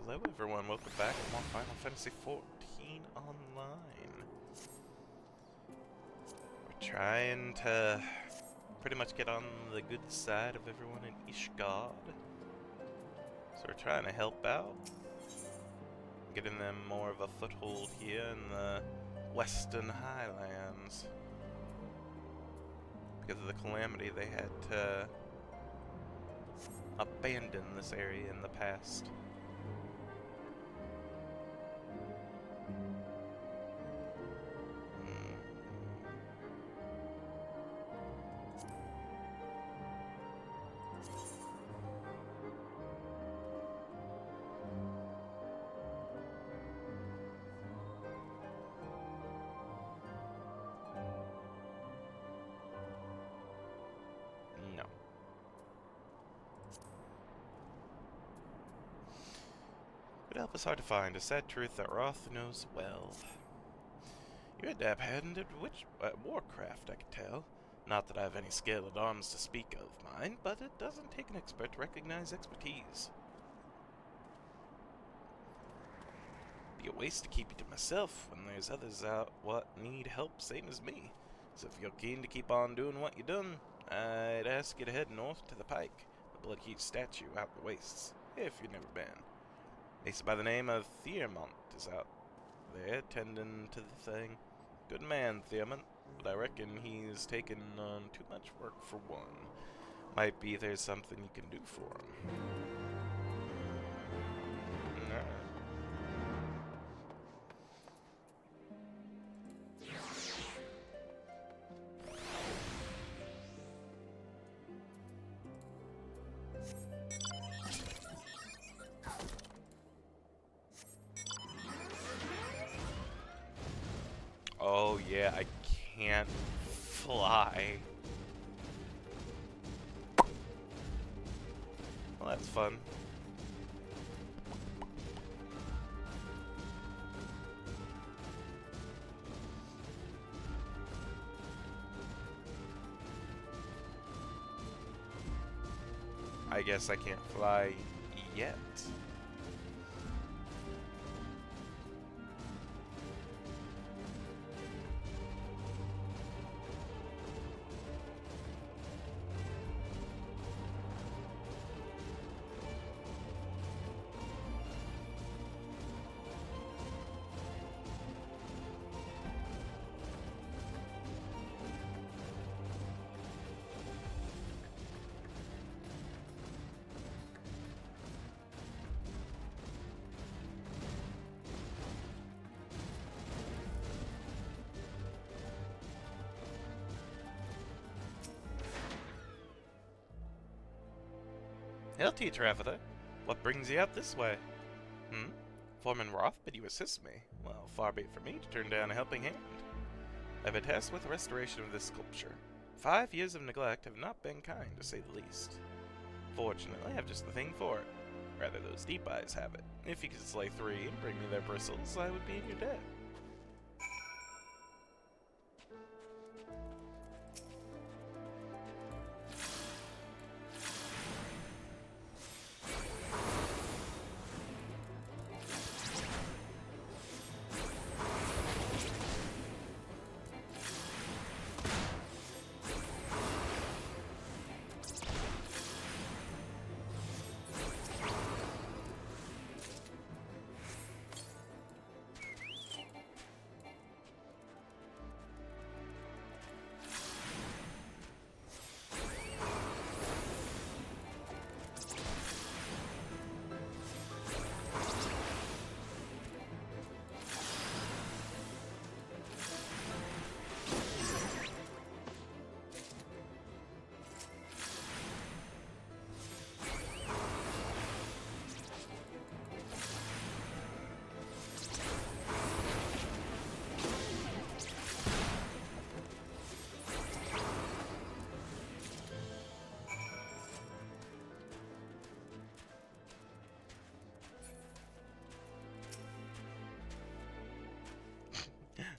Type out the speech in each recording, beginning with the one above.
Hello everyone, welcome back to more Final Fantasy XIV Online. We're trying to pretty much get on the good side of everyone in Ishgard. So we're trying to help out, getting them more of a foothold here in the Western Highlands. Because of the calamity, they had to abandon this area in the past. No. But help is hard to find, a sad truth that Roth knows well. You're a dab-handed warcraft, I can tell. Not that I have any skill at arms to speak of, mind, but it doesn't take an expert to recognize expertise. Be a waste to keep you to myself when there's others out what need help same as me. So if you're keen to keep on doing what you done, I'd ask you to head north to the Pike, the Bloodheat statue out in the wastes, if you've never been. Ace by the name of Thiermont is out there tending to the thing. Good man, Thiermont, but I reckon he's taken on too much work for one. Might be there's something you can do for him. Alright. Oh yeah, I can't fly. Well, that's fun. I guess I can't fly yet. Hail to you, traveler. What brings you out this way? Foreman Roth bid you assist me. Well, far be it from me to turn down a helping hand. I've been tasked with the restoration of this sculpture. 5 years of neglect have not been kind, to say the least. Fortunately, I have just the thing for it. Rather, those deep eyes have it. If you could slay 3 and bring me their bristles, I would be in your debt.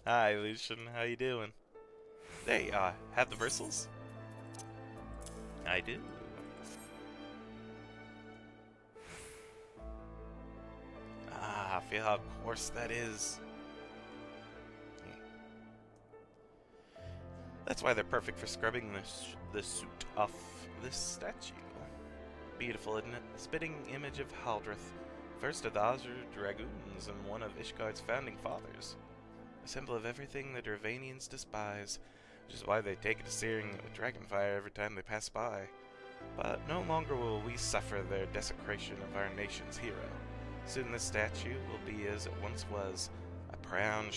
Hi, Lucian. How you doing? There you are. Have the bristles? I do. feel how coarse that is. That's why they're perfect for scrubbing the suit off this statue. Beautiful, isn't it? A spitting image of Haldreth, first of the Azure Dragoons and one of Ishgard's founding fathers. A symbol of everything the Dravanians despise, which is why they take to searing with dragonfire every time they pass by. But no longer will we suffer their desecration of our nation's hero. Soon this statue will be as it once was, a proud,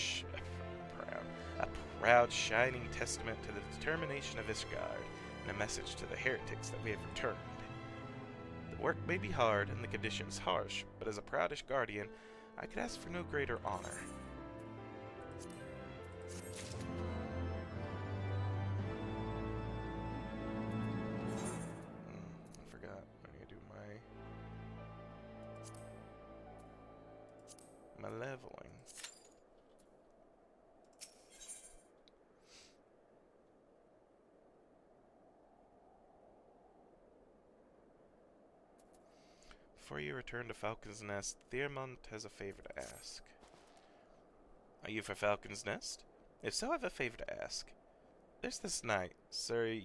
shining testament to the determination of Ishgard, and a message to the heretics that we have returned. The work may be hard and the conditions harsh, but as a proud Ishgardian, I could ask for no greater honor. I forgot. I need to do my leveling. Before you return to Falcon's Nest, Thearmont has a favor to ask. Are you for Falcon's Nest? If so, I have a favor to ask. There's this knight, Sir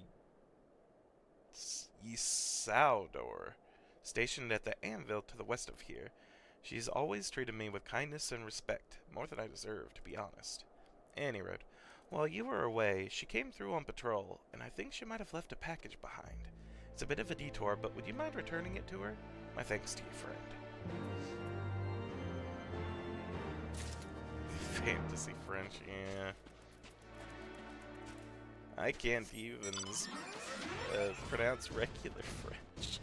Ysaudor, stationed at the anvil to the west of here. She's always treated me with kindness and respect, more than I deserve, to be honest. Any road, while you were away, she came through on patrol, and I think she might have left a package behind. It's a bit of a detour, but would you mind returning it to her? My thanks to you, friend. Fantasy French, yeah. I can't even pronounce regular French.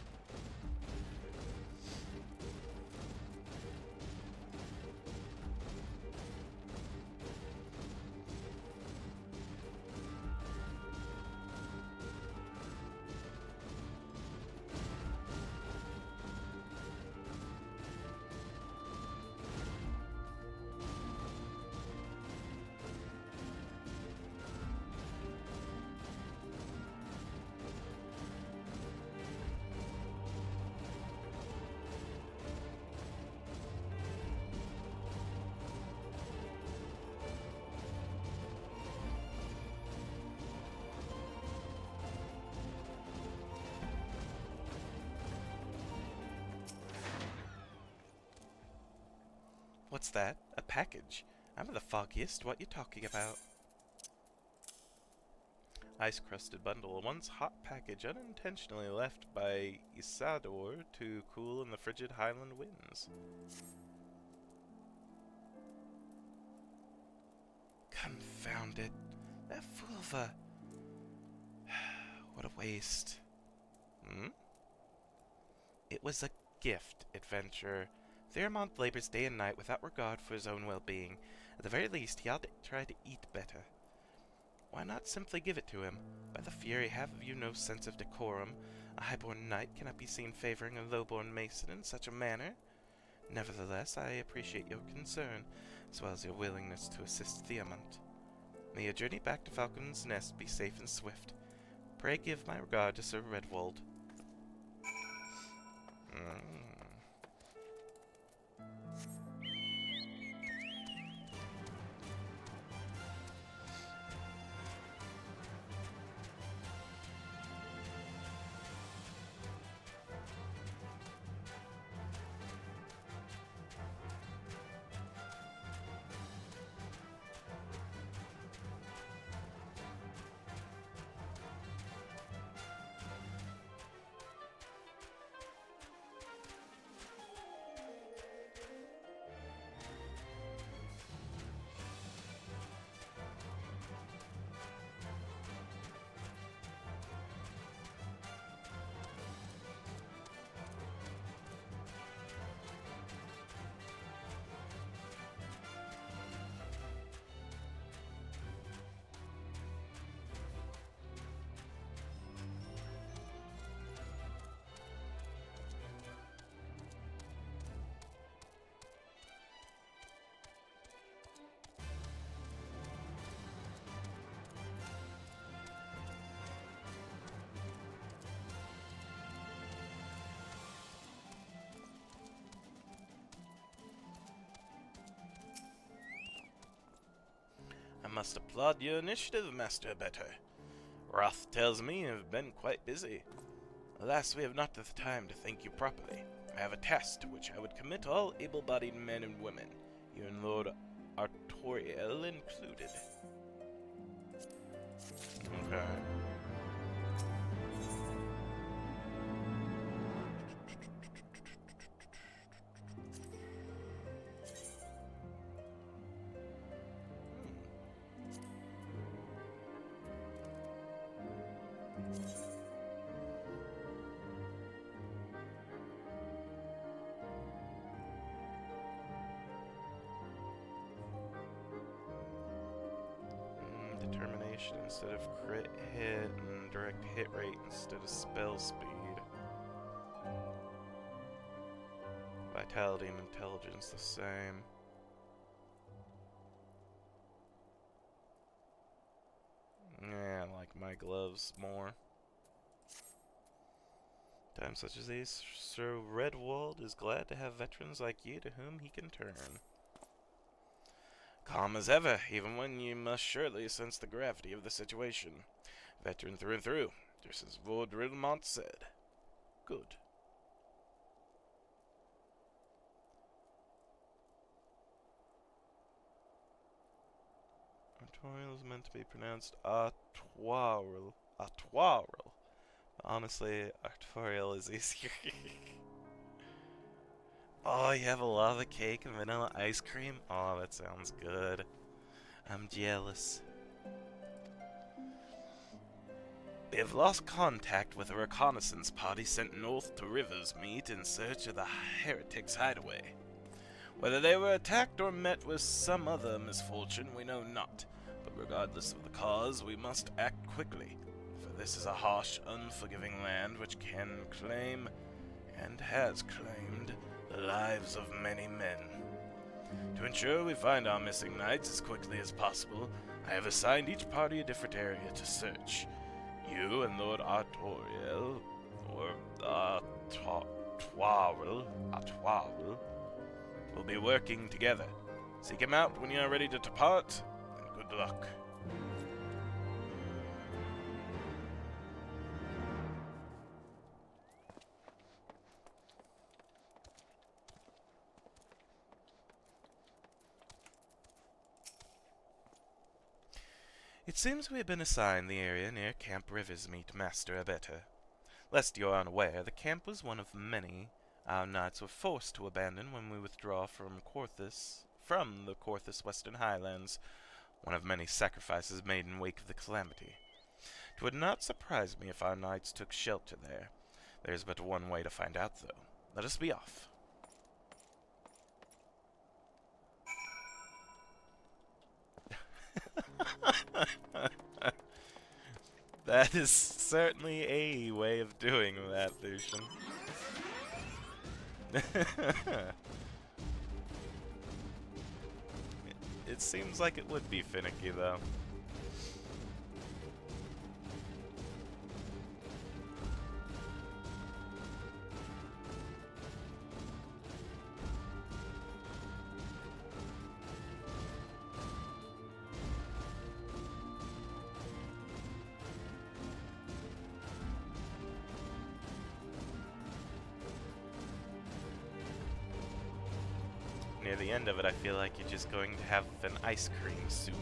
What's that? A package? I'm the foggiest. What you talking about? Ice-crusted bundle. A once hot package unintentionally left by Ysaudor to cool in the frigid highland winds. Confound it. That fool of a... What a waste. Hmm? It was a gift, adventurer. Thearmont labors day and night without regard for his own well-being. At the very least, he ought to try to eat better. Why not simply give it to him? By the fury, have you no sense of decorum? A high-born knight cannot be seen favoring a low-born mason in such a manner. Nevertheless, I appreciate your concern, as well as your willingness to assist Thearmont. May your journey back to Falcon's Nest be safe and swift. Pray give my regard to Sir Redwald. must applaud your initiative, Master Better. Roth tells me you have been quite busy. Alas, we have not the time to thank you properly. I have a task to which I would commit all able-bodied men and women, even Lord Artoriel included. Okay. Determination instead of crit hit, and direct hit rate instead of spell speed. Vitality and intelligence the same. Yeah, I like my gloves more. Times such as these, Sir Redwald is glad to have veterans like you to whom he can turn. Calm as ever, even when you must surely sense the gravity of the situation. Veteran through and through, just as Lord Rilmont said. Good. Artorial is meant to be pronounced Artoirel. Artoirel. Honestly, Artorial is easier. Oh, you have a lava cake and vanilla ice cream? Oh, that sounds good. I'm jealous. We have lost contact with a reconnaissance party sent north to Riversmeet in search of the heretics' hideaway. Whether they were attacked or met with some other misfortune, we know not. But regardless of the cause, we must act quickly. For this is a harsh, unforgiving land which can claim, and has claimed, the lives of many men. To ensure we find our missing knights as quickly as possible, I have assigned each party a different area to search. You and Lord Artoriel, or Artoirel, will be working together. Seek him out when you are ready to depart, and good luck. It seems we have been assigned the area near Camp Riversmeet, Master Abeta. Lest you are unaware, the camp was one of many our knights were forced to abandon when we withdraw from the Corthus Western Highlands, one of many sacrifices made in wake of the calamity. It would not surprise me if our knights took shelter there. There is but one way to find out, though. Let us be off. That is certainly a way of doing that, Lucian. It seems like it would be finicky, though. Near the end of it, I feel like you're just going to have an ice cream soup.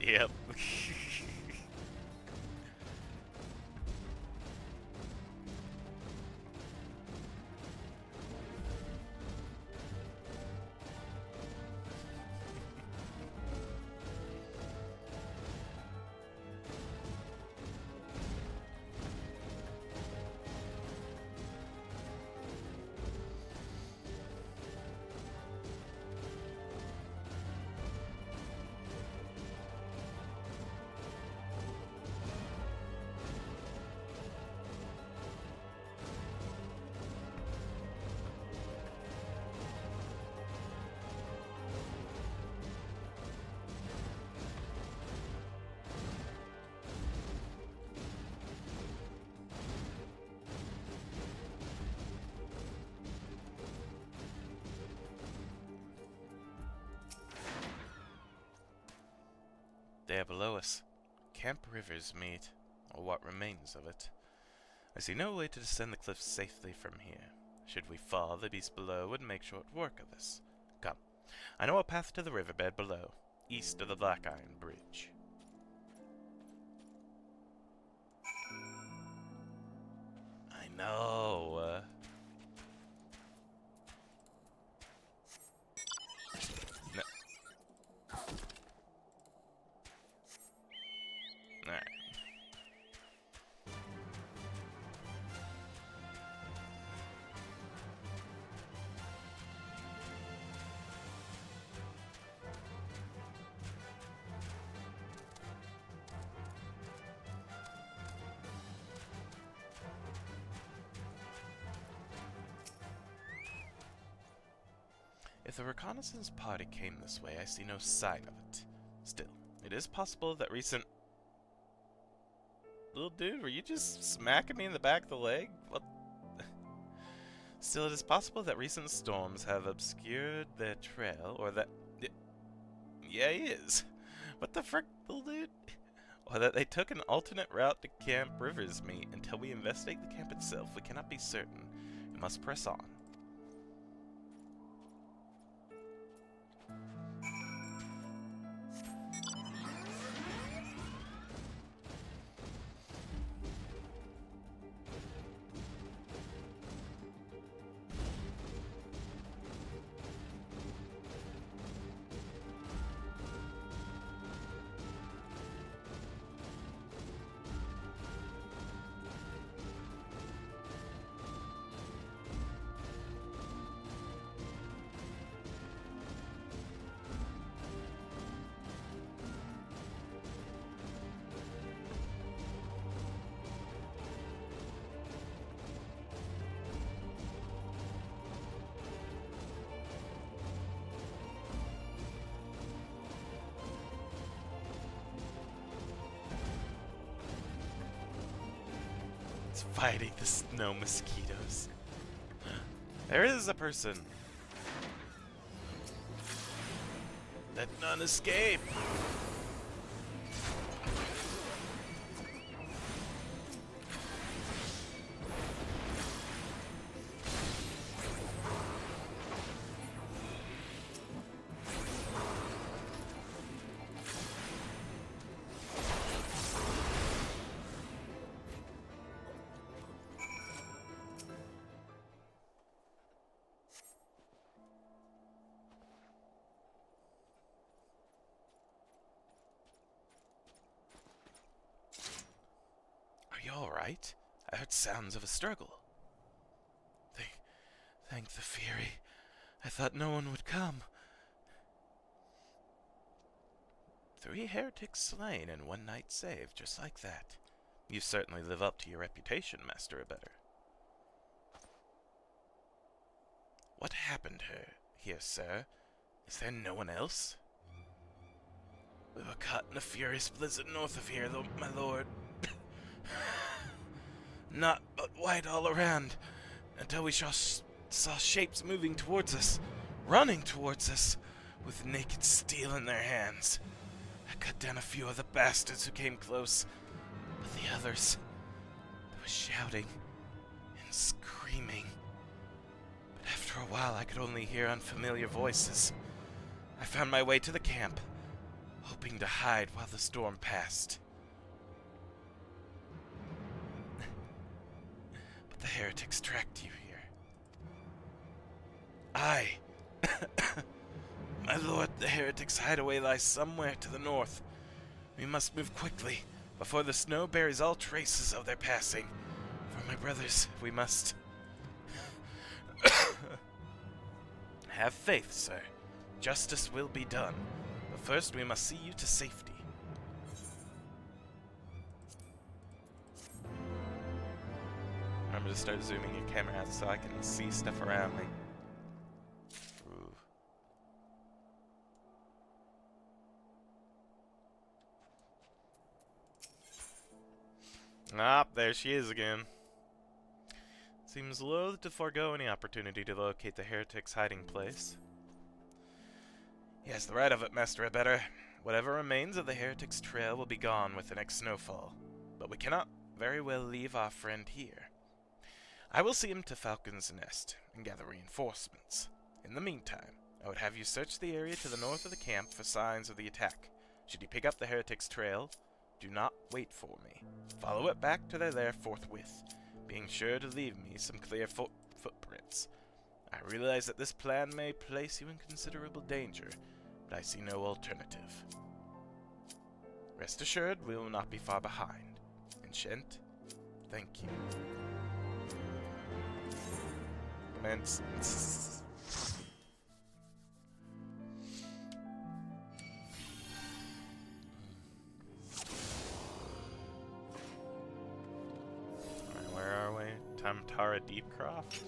Yep. There below us, Camp Rivers meet, or what remains of it. I see no way to descend the cliffs safely from here. Should we fall, the beast below would make short work of us. Come, I know a path to the riverbed below, east of the Black Iron Bridge. I know. No. Alright. If the reconnaissance party came this way, I see no sign of it. Still, it is possible that recent... Little dude, were you just smacking me in the back of the leg? What? Still, it is possible that recent storms have obscured their trail, or that... Yeah, he is. What the frick, little dude? Or that they took an alternate route to Camp Rivers meet. Until we investigate the camp itself, we cannot be certain. We must press on. Fighting the snow mosquitoes. There is a person. Let none escape. Are you all right? I heard sounds of a struggle. Thank the Fury. I thought no one would come. 3 heretics slain and 1 knight saved, just like that. You certainly live up to your reputation, Master Abettor. What happened here, sir? Is there no one else? We were caught in a furious blizzard north of here, my lord. Not but white all around, until we saw shapes moving towards us, running towards us, with naked steel in their hands. I cut down a few of the bastards who came close, but the others, they were shouting and screaming. But after a while I could only hear unfamiliar voices. I found my way to the camp, hoping to hide while the storm passed. The heretics tracked you here. Aye. My lord, the heretics' hideaway lies somewhere to the north. We must move quickly, before the snow buries all traces of their passing. For my brothers, we must... Have faith, sir. Justice will be done. But first we must see you to safety. Remember to start zooming your camera out so I can see stuff around me. Ooh. Ah, there she is again. Seems loath to forego any opportunity to locate the heretic's hiding place. He has the right of it, Master Abettor. Whatever remains of the Heretic's trail will be gone with the next snowfall, but we cannot very well leave our friend here. I will see him to Falcon's Nest and gather reinforcements. In the meantime, I would have you search the area to the north of the camp for signs of the attack. Should you pick up the Heretic's trail, do not wait for me. Follow it back to their lair forthwith, being sure to leave me some clear footprints. I realize that this plan may place you in considerable danger, but I see no alternative. Rest assured, we will not be far behind. And Shent, thank you. Commence. Alright, where are we? Tamtara Deepcroft?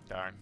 Darn.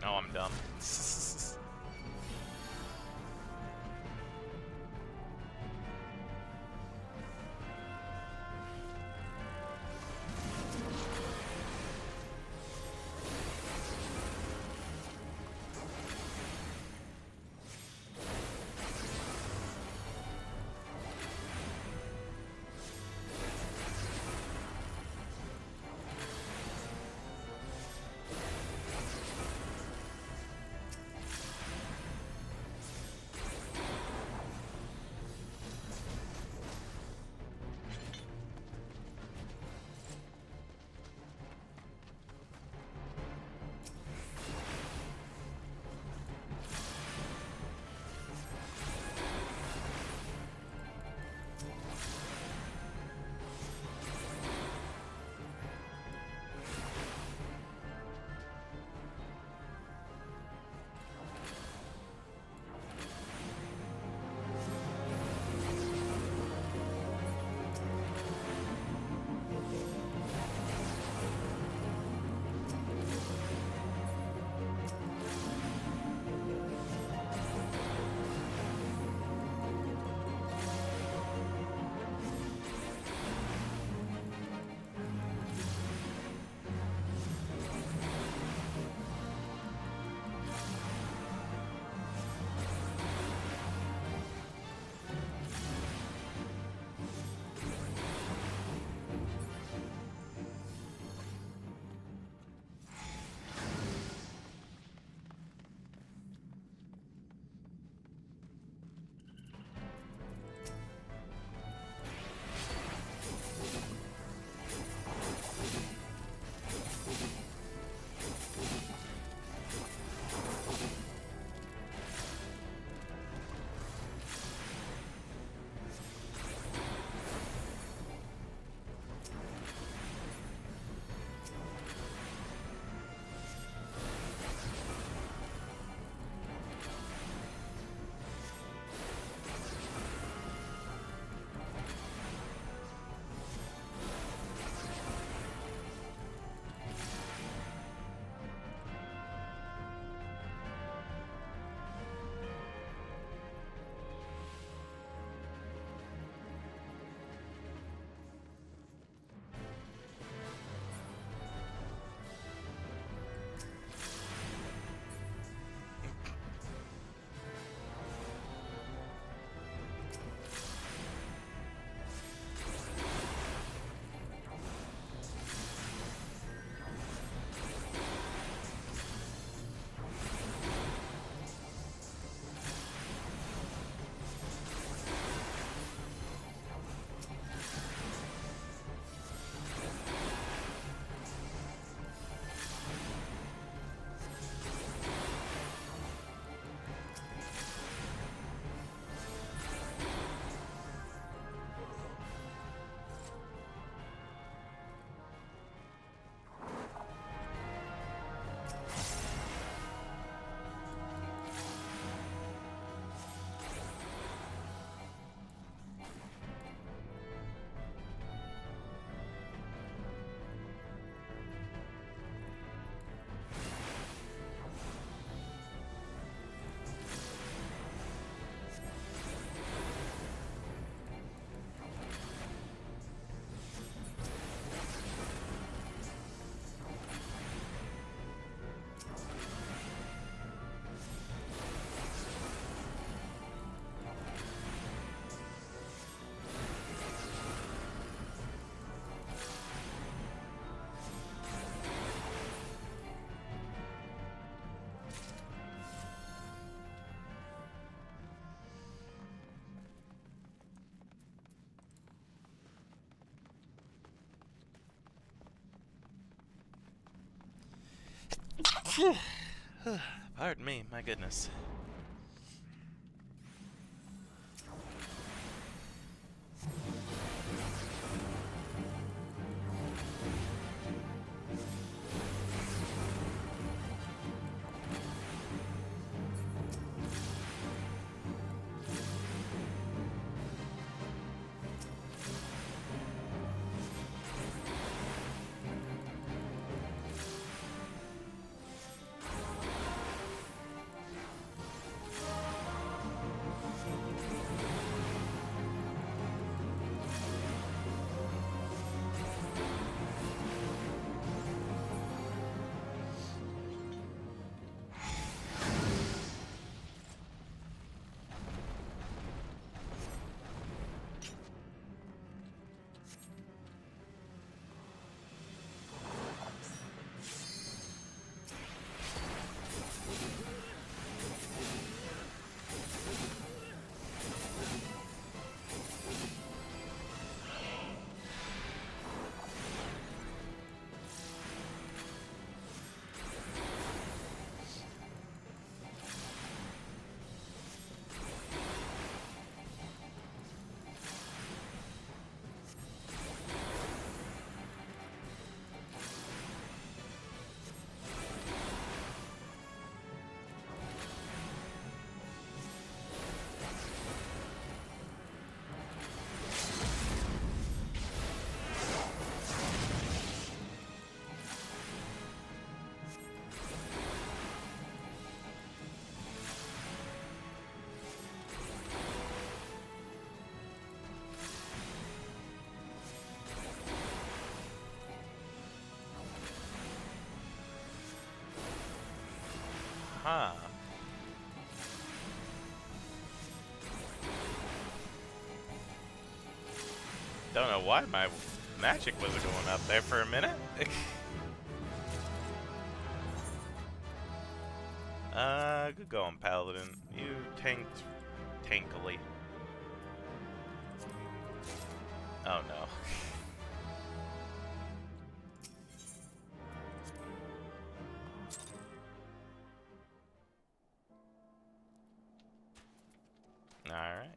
Oh, I'm dumb. Pardon me, my goodness. Huh. Don't know why my magic wasn't going up there for a minute. Good going, Paladin. You tanked tankily. Oh no. Alright.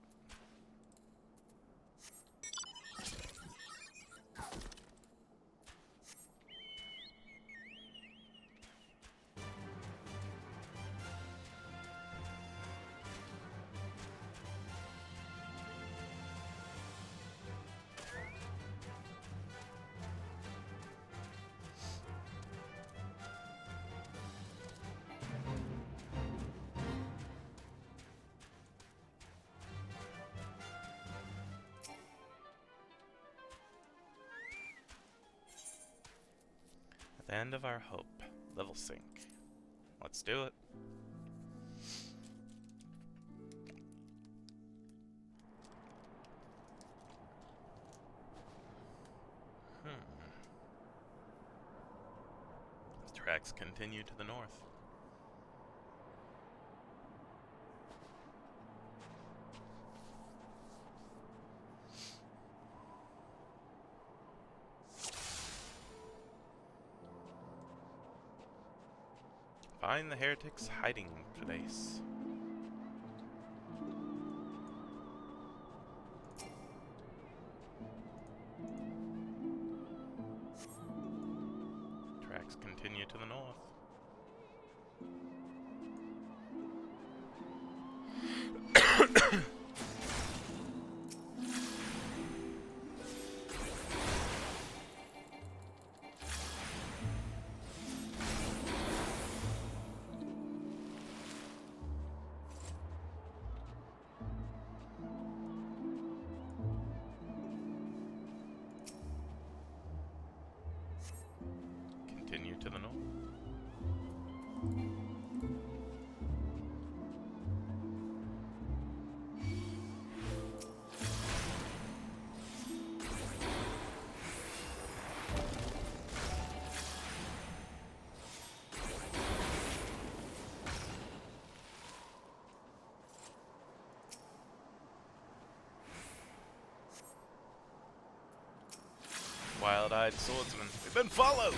At the end of our hope. Level sync. Let's do it. The tracks continue to the north. Find the heretics' hiding place. Tracks continue to the north. Continue to the north. Wild-eyed swordsman. We've been followed!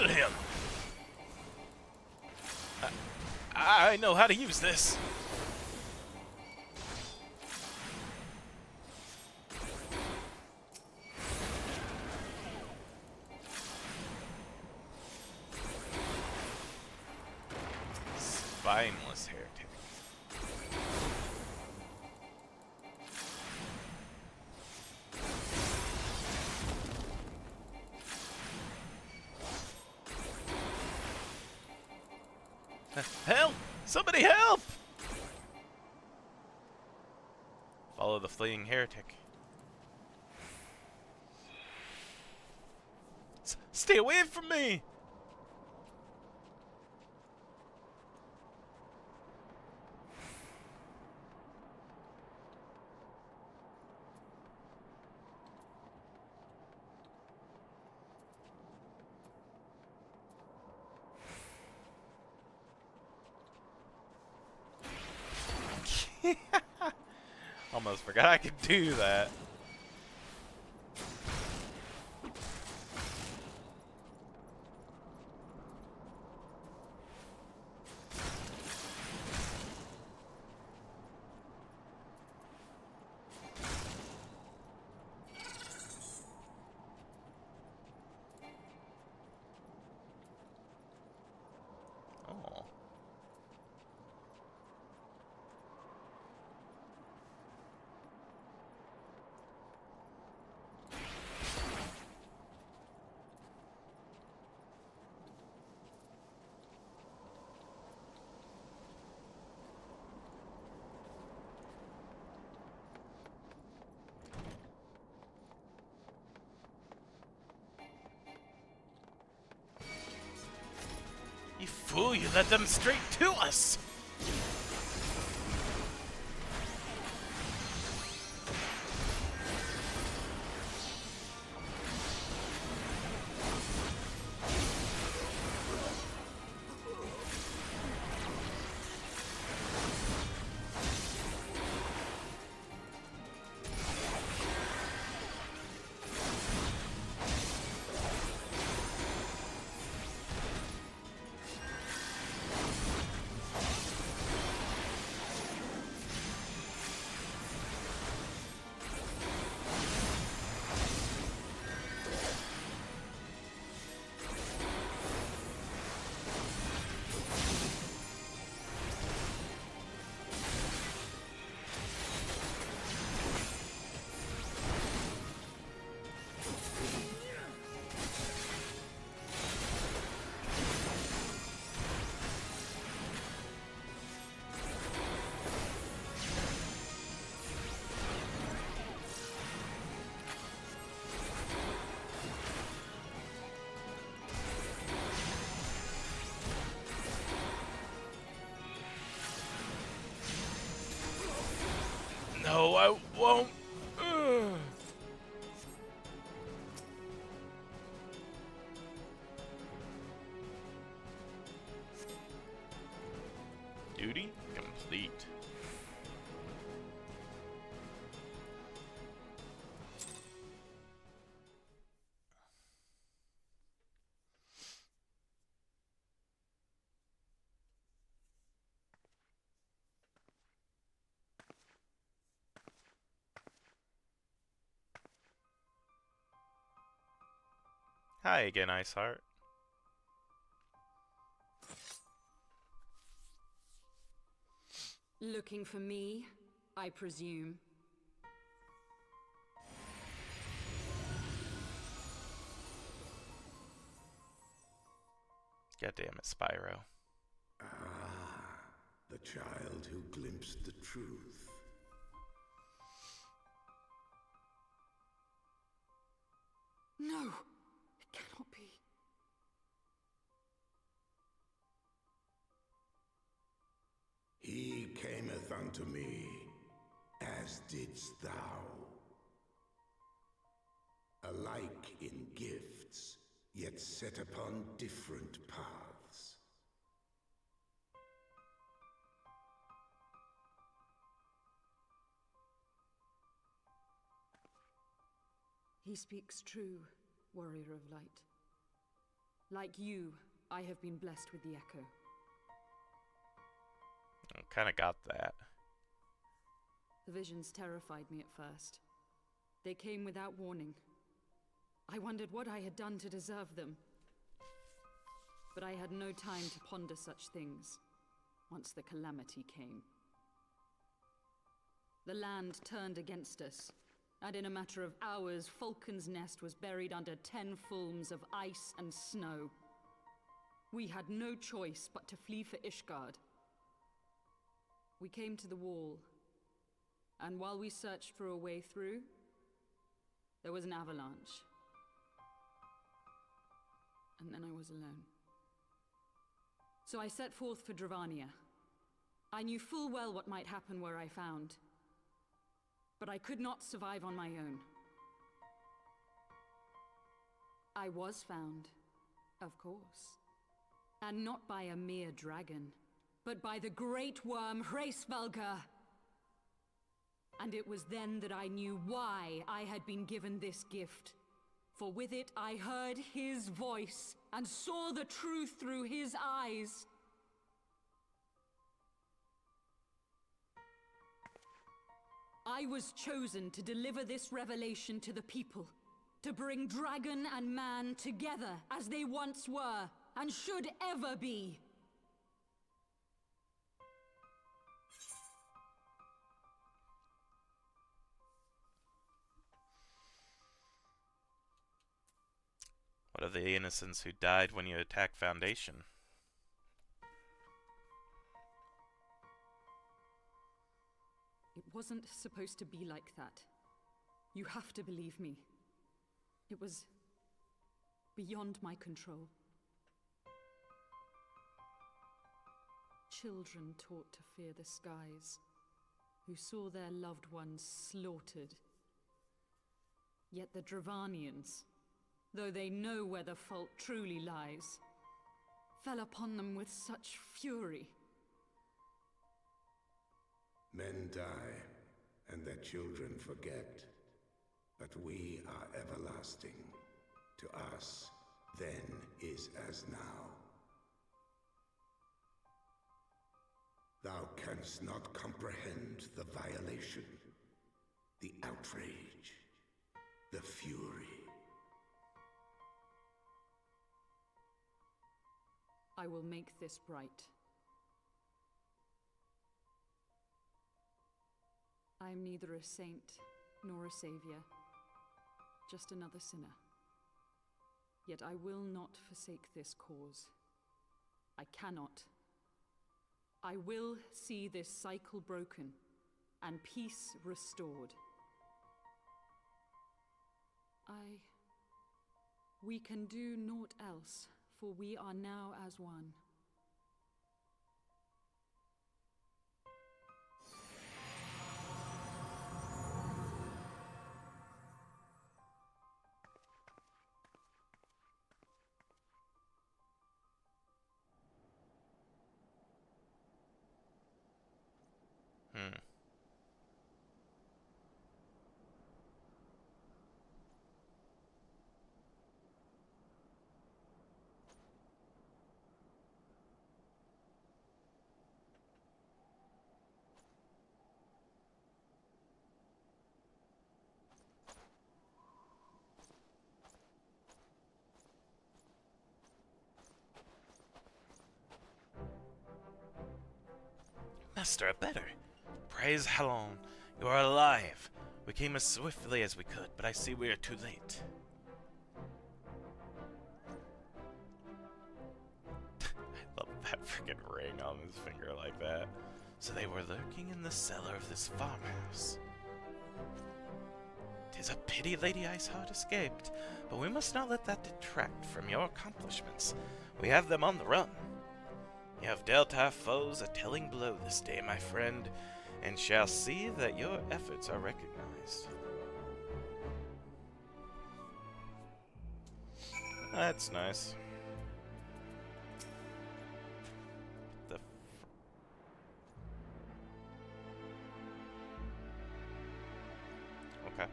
Kill him! I know how to use this. Spineless heretic. Help! Somebody help! Follow the fleeing heretic. Stay away from me! Almost forgot I could do that. Oh. You fool, you led them straight to us! No, I won't. Ugh. Duty complete. Hi again, Iceheart. Looking for me, I presume. God damn it, Spyro. Ah, the child who glimpsed the truth. No, it cannot be. He cameth unto me, as didst thou. Alike in gifts, yet set upon different paths. He speaks true, warrior of light. Like you, I have been blessed with the echo. I kind of got that. The visions terrified me at first. They came without warning. I wondered what I had done to deserve them. But I had no time to ponder such things once the calamity came. The land turned against us, and in a matter of hours, Falcon's Nest was buried under 10 fulms of ice and snow. We had no choice but to flee for Ishgard. We came to the wall, and while we searched for a way through, there was an avalanche. And then I was alone. So I set forth for Dravania. I knew full well what might happen where I found. But I could not survive on my own. I was found, of course. And not by a mere dragon, but by the great worm Hraesvelgr. And it was then that I knew why I had been given this gift. For with it I heard his voice, and saw the truth through his eyes. I was chosen to deliver this revelation to the people, to bring dragon and man together as they once were, and should ever be. What of the innocents who died when you attacked Foundation? It wasn't supposed to be like that. You have to believe me. It was beyond my control. Children taught to fear the skies, who saw their loved ones slaughtered. Yet the Dravanians, though they know where the fault truly lies, fell upon them with such fury. Men die, and their children forget. But we are everlasting. To us, then is as now. Thou canst not comprehend the violation, the outrage, the fury. I will make this right. I am neither a saint nor a savior, just another sinner. Yet I will not forsake this cause. I cannot. I will see this cycle broken and peace restored. We can do naught else, for we are now as one. Master, a better. Praise Halon, you are alive. We came as swiftly as we could, but I see we are too late. I love that freaking ring on his finger like that. So they were lurking in the cellar of this farmhouse. 'Tis a pity Lady Iceheart escaped, but we must not let that detract from your accomplishments. We have them on the run. You have dealt our foes a telling blow this day, my friend, and shall see that your efforts are recognized. That's nice. Okay.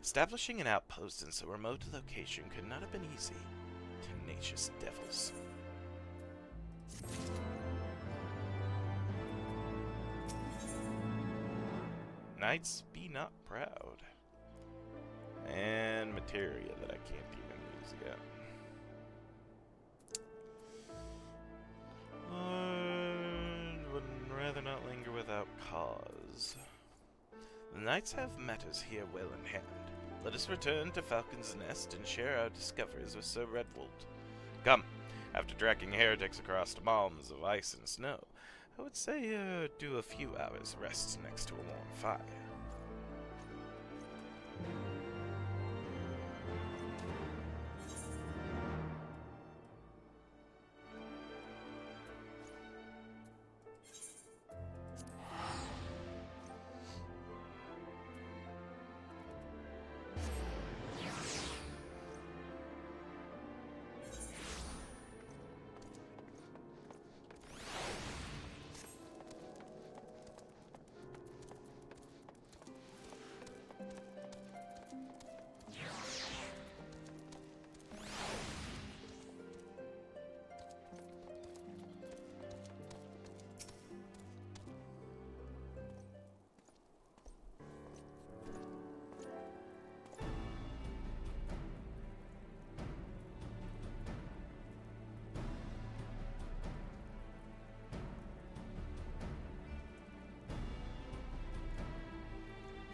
Establishing an outpost in so remote a location could not have been easy. To pugnacious devils. Knights, be not proud. And materia that I can't even use yet. Would rather not linger without cause. The knights have matters here well in hand. Let us return to Falcon's Nest and share our discoveries with Sir Redwold. Come, after tracking heretics across the mountains of ice and snow, I would say do a few hours rest next to a warm fire.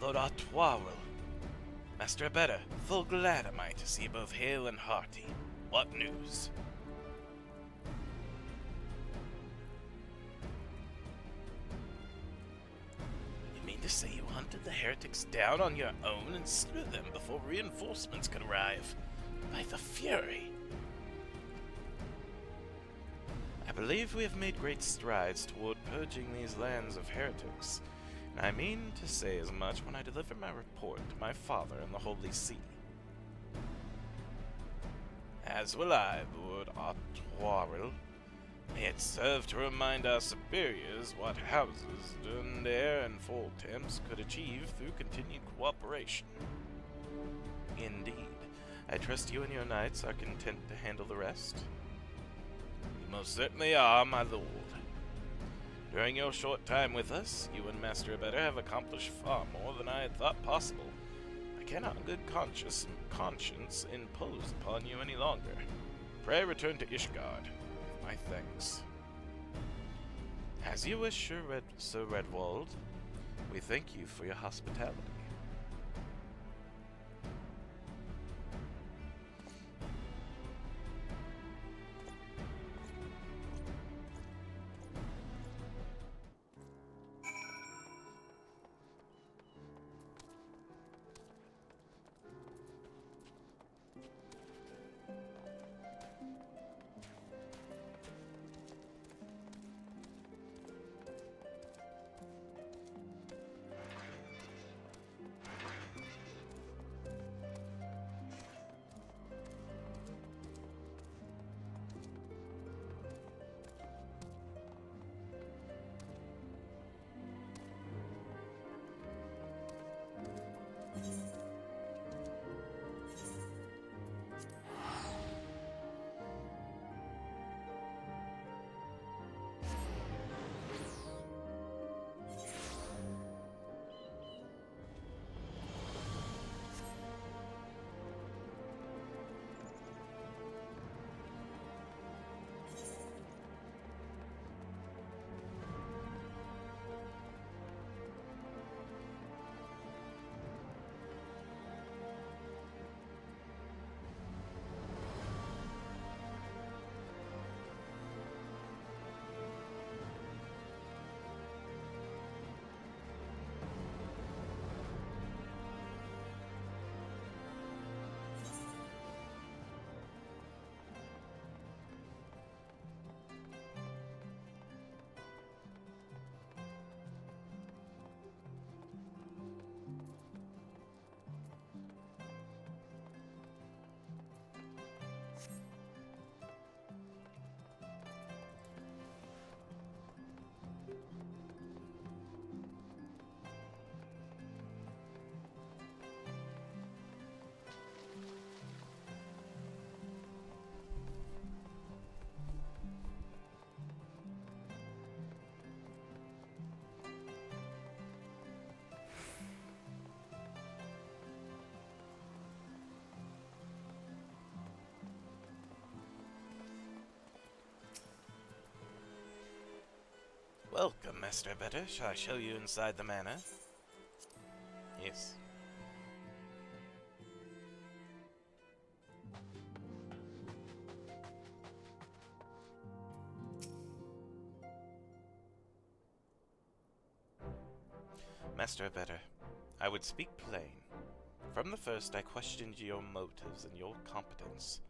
Lord Artois, Master Abetta, full glad am I to see you both hale and hearty. What news? You mean to say you hunted the heretics down on your own and slew them before reinforcements could arrive? By the Fury! I believe we have made great strides toward purging these lands of heretics. I mean to say as much when I deliver my report to my father in the Holy See. As will I, Lord Artois. May it serve to remind our superiors what houses Dundare and Full Thames could achieve through continued cooperation. Indeed, I trust you and your knights are content to handle the rest. You most certainly are, my lord. During your short time with us, you and Master Abetta have accomplished far more than I had thought possible. I cannot in good conscience impose upon you any longer. Pray return to Ishgard. My thanks. As you wish, Sir Redwold. We thank you for your hospitality. Welcome, Master Better. Shall I show you inside the manor? Yes. Master Better, I would speak plain. From the first, I questioned your motives and your competence.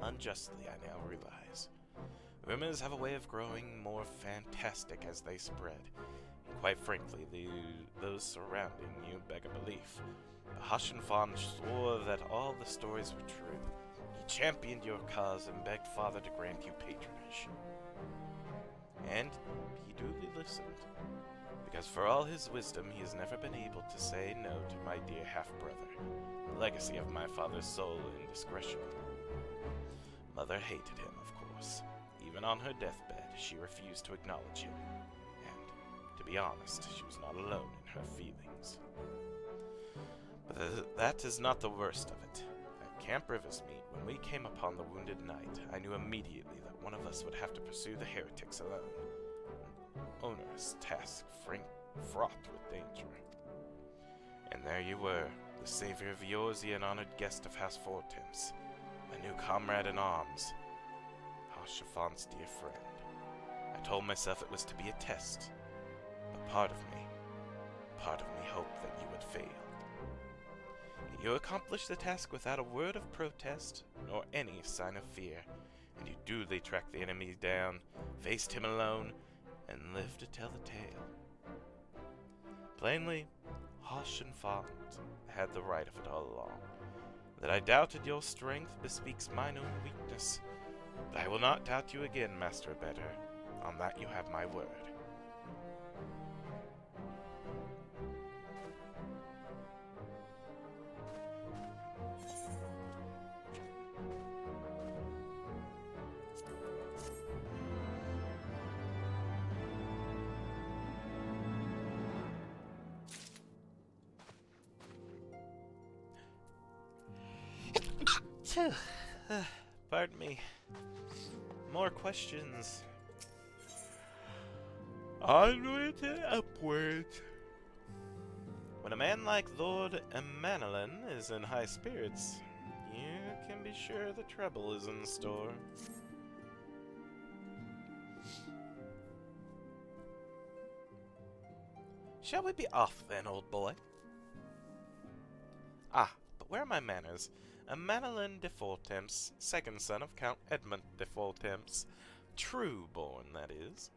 Unjustly, I now realize. Rumors have a way of growing more fantastic as they spread. And quite frankly, those surrounding you beg a belief. But Hashinfan swore that all the stories were true. He championed your cause and begged Father to grant you patronage. And he duly listened. Because for all his wisdom, he has never been able to say no to my dear half-brother, the legacy of my father's soul indiscretion. Mother hated him, of course. Even on her deathbed, she refused to acknowledge him. And, to be honest, she was not alone in her feelings. But that is not the worst of it. At Camp Riversmeet, when we came upon the wounded knight, I knew immediately that one of us would have to pursue the heretics alone. Onerous task, fraught with danger. And there you were, the savior of Eorzea and honored guest of House Fortemps, my new comrade in arms, Hashinfan's dear friend. I told myself it was to be a test, but part of me hoped that you would fail. You accomplished the task without a word of protest, nor any sign of fear, and you duly tracked the enemy down, faced him alone, and lived to tell the tale. Plainly, Hashinfan had the right of it all along. That I doubted your strength bespeaks mine own weakness. But I will not doubt you again, Master Better. On that you have my word. Pardon me. More questions. Onward and upward. When a man like Lord Emanolin is in high spirits, you can be sure the trouble is in store. Shall we be off then, old boy? Ah, but where are my manners? Emanolin de Fortemps, second son of Count Edmund de Fortemps. True-born, that is.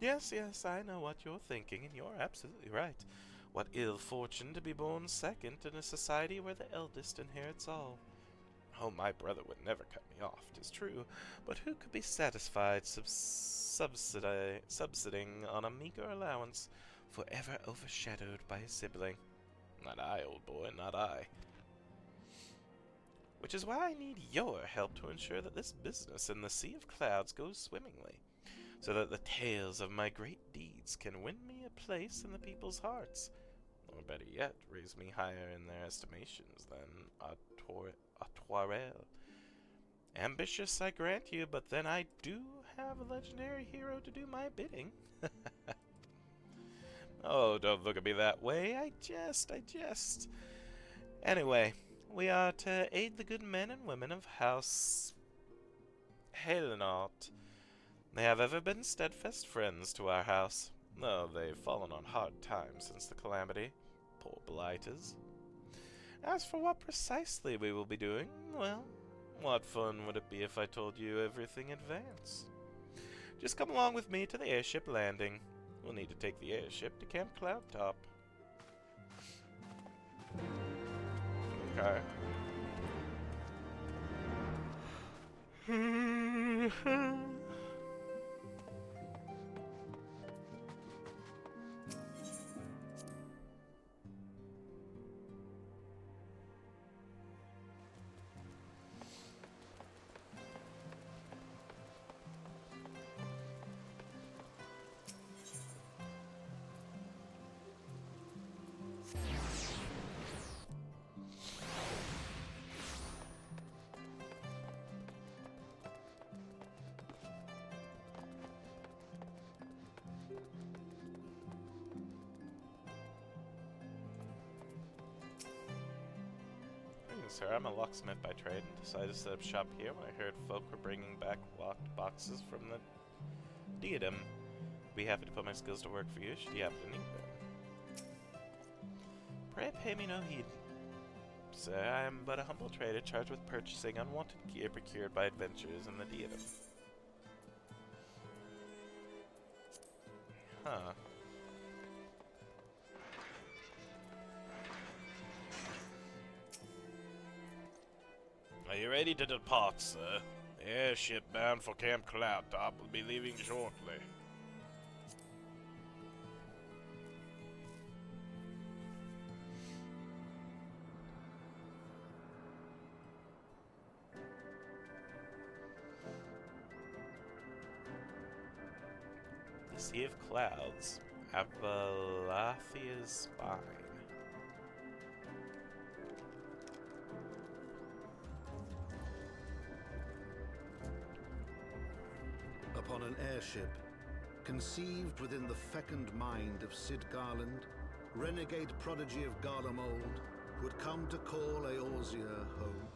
Yes, I know what you're thinking, and you're absolutely right. What ill fortune to be born second in a society where the eldest inherits all. Oh, my brother would never cut me off, 'tis true, but who could be satisfied subsiding on a meager allowance, forever overshadowed by a sibling? Not I, old boy, not I. Which is why I need your help to ensure that this business in the Sea of Clouds goes swimmingly, so that the tales of my great deeds can win me a place in the people's hearts, or better yet, raise me higher in their estimations than a Toirel. Ambitious, I grant you, but then I do have a legendary hero to do my bidding. Oh, don't look at me that way, I jest. Anyway, we are to aid the good men and women of House Halenart. They have ever been steadfast friends to our house, though they've fallen on hard times since the calamity. Poor blighters. As for what precisely we will be doing, well, what fun would it be if I told you everything in advance? Just come along with me to the airship landing. We'll need to take the airship to Camp Cloudtop. Okay. sir. I'm a locksmith by trade and decided to set up shop here when I heard folk were bringing back locked boxes from the diadem. I'd be happy to put my skills to work for you should you happen to need them. Pray pay me no heed. Sir, I am but a humble trader charged with purchasing unwanted gear procured by adventurers in the diadem. Huh. Are you ready to depart, sir? The airship bound for Camp Cloudtop will be leaving shortly. The Sea of Clouds, Avalathia's Spine. Upon an airship, conceived within the fecund mind of Sid Garland, renegade prodigy of Garlemald, who had come to call Eorzea home.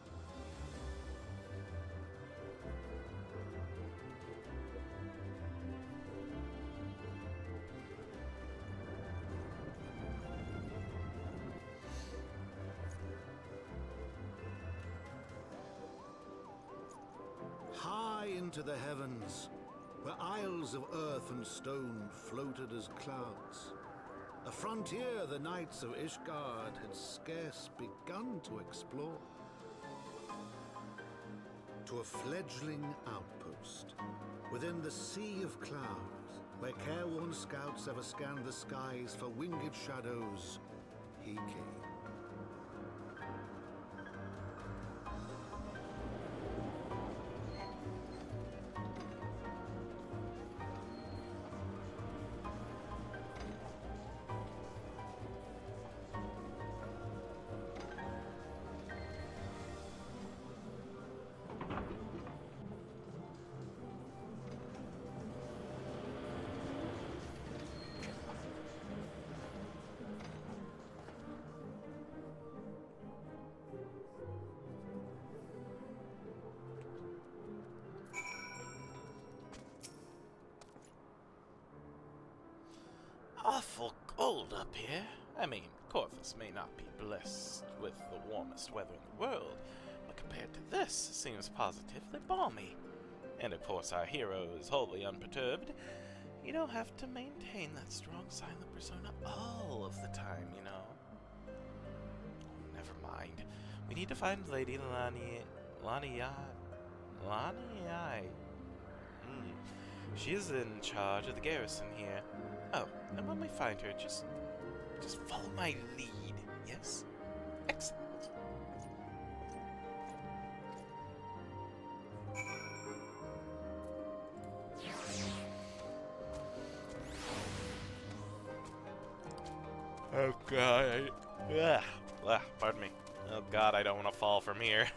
High into the heavens, where isles of earth and stone floated as clouds. A frontier the knights of Ishgard had scarce begun to explore. To a fledgling outpost, within the Sea of Clouds, where careworn scouts ever scanned the skies for winged shadows, he came. Awful cold up here. I mean, Corvus may not be blessed with the warmest weather in the world, but compared to this, it seems positively balmy. And of course our hero is wholly unperturbed. You don't have to maintain that strong silent persona all of the time, you know. Never mind. We need to find Lady Laniai. She is in charge of the garrison here. Oh, and when we find her, just follow my lead, yes? Excellent. Oh god, pardon me. Oh god, I don't want to fall from here.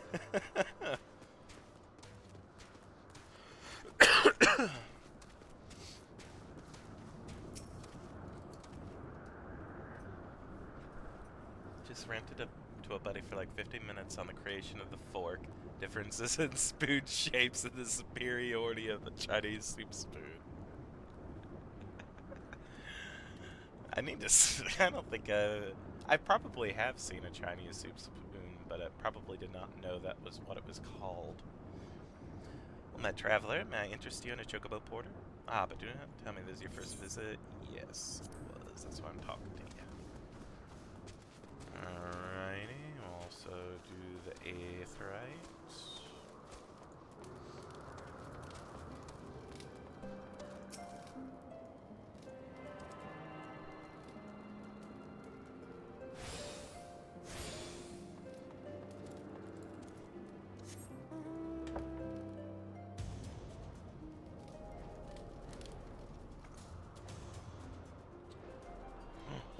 Just ranted to a buddy for like 15 minutes on the creation of the fork, differences in spoon shapes, and the superiority of the Chinese soup spoon. I need to. I don't think. I probably have seen a Chinese soup spoon, but I probably did not know that was what it was called. Well, my traveler, may I interest you in a chocobo porter? Ah, but do not tell me this is your first visit. Yes, it was. That's why I'm talking to you. Alrighty, we'll also do the aetheryte.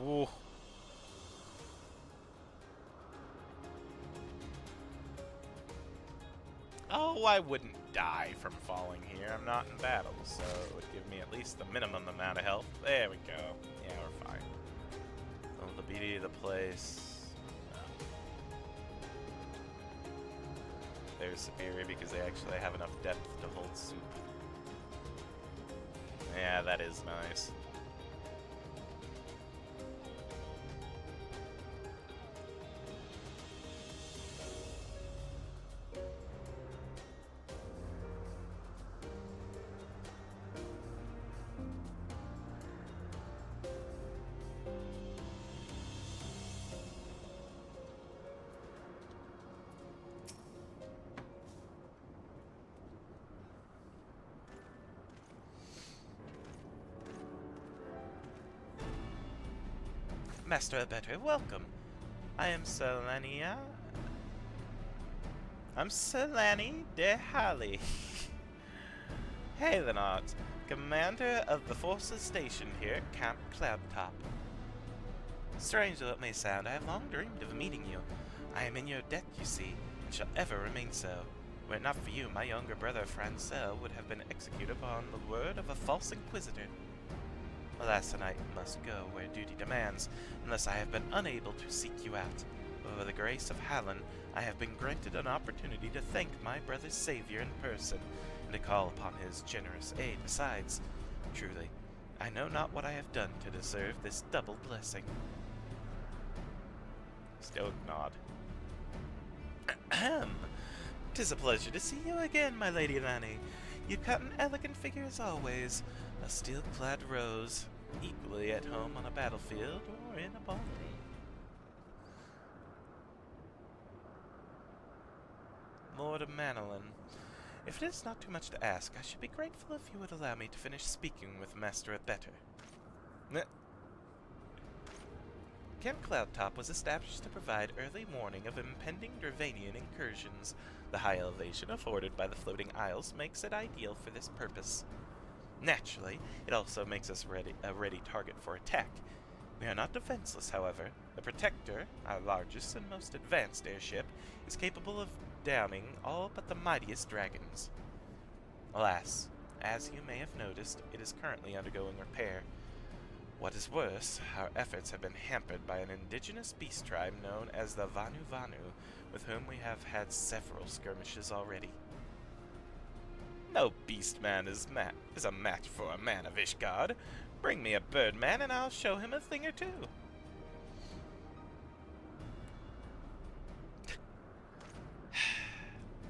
Ooh. Oh, I wouldn't die from falling here. I'm not in battle, so it would give me at least the minimum amount of health. There we go. Yeah, we're fine. Oh, the beauty of the place. they're superior because they actually have enough depth to hold soup. Yeah, that is nice. Master Better, welcome. I am Selania. I'm Selani de Halley. Halenot, commander of the forces stationed here at Camp Cloudtop. Strange though it may sound, I have long dreamed of meeting you. I am in your debt, you see, and shall ever remain so. Were it not for you, my younger brother Francel would have been executed upon the word of a false inquisitor. Alas, and I must go where duty demands, unless I have been unable to seek you out. Over the grace of Hallen, I have been granted an opportunity to thank my brother's savior in person, and to call upon his generous aid besides. Truly, I know not what I have done to deserve this double blessing. Stoic nod. Ahem. 'Tis a pleasure to see you again, my Lady Lanny. You cut an elegant figure as always. A steel-clad rose, equally at home on a battlefield or in a ballroom. Lord of Manolin, if it is not too much to ask, I should be grateful if you would allow me to finish speaking with Master Better. Camp Cloudtop was established to provide early warning of impending Dravanian incursions. The high elevation afforded by the floating isles makes it ideal for this purpose. Naturally, it also makes us a ready target for attack. We are not defenseless, however. The Protector, our largest and most advanced airship, is capable of downing all but the mightiest dragons. Alas, as you may have noticed, it is currently undergoing repair. What is worse, our efforts have been hampered by an indigenous beast tribe known as the Vanu Vanu, with whom we have had several skirmishes already. No beast man is a match for a man of Ishgard. Bring me a bird man and I'll show him a thing or two.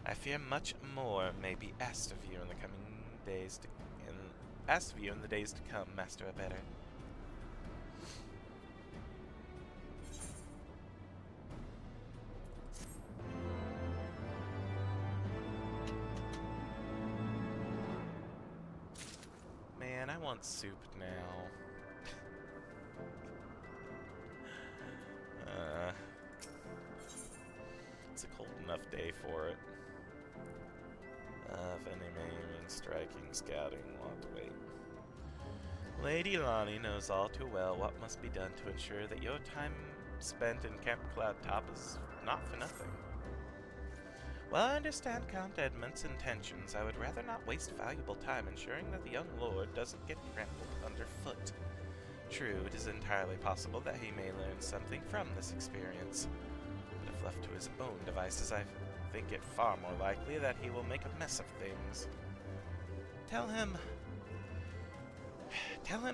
I fear much more may be asked of you in the days to come, Master Better. Man, I want soup now. It's a cold enough day for it. Aiming, striking, scouting, we'll have to wait. Lady Lonnie knows all too well what must be done to ensure that your time spent in Camp Cloudtop is not for nothing. While I understand Count Edmund's intentions, I would rather not waste valuable time ensuring that the young lord doesn't get trampled underfoot. True, it is entirely possible that he may learn something from this experience, but if left to his own devices, I think it far more likely that he will make a mess of things. Tell him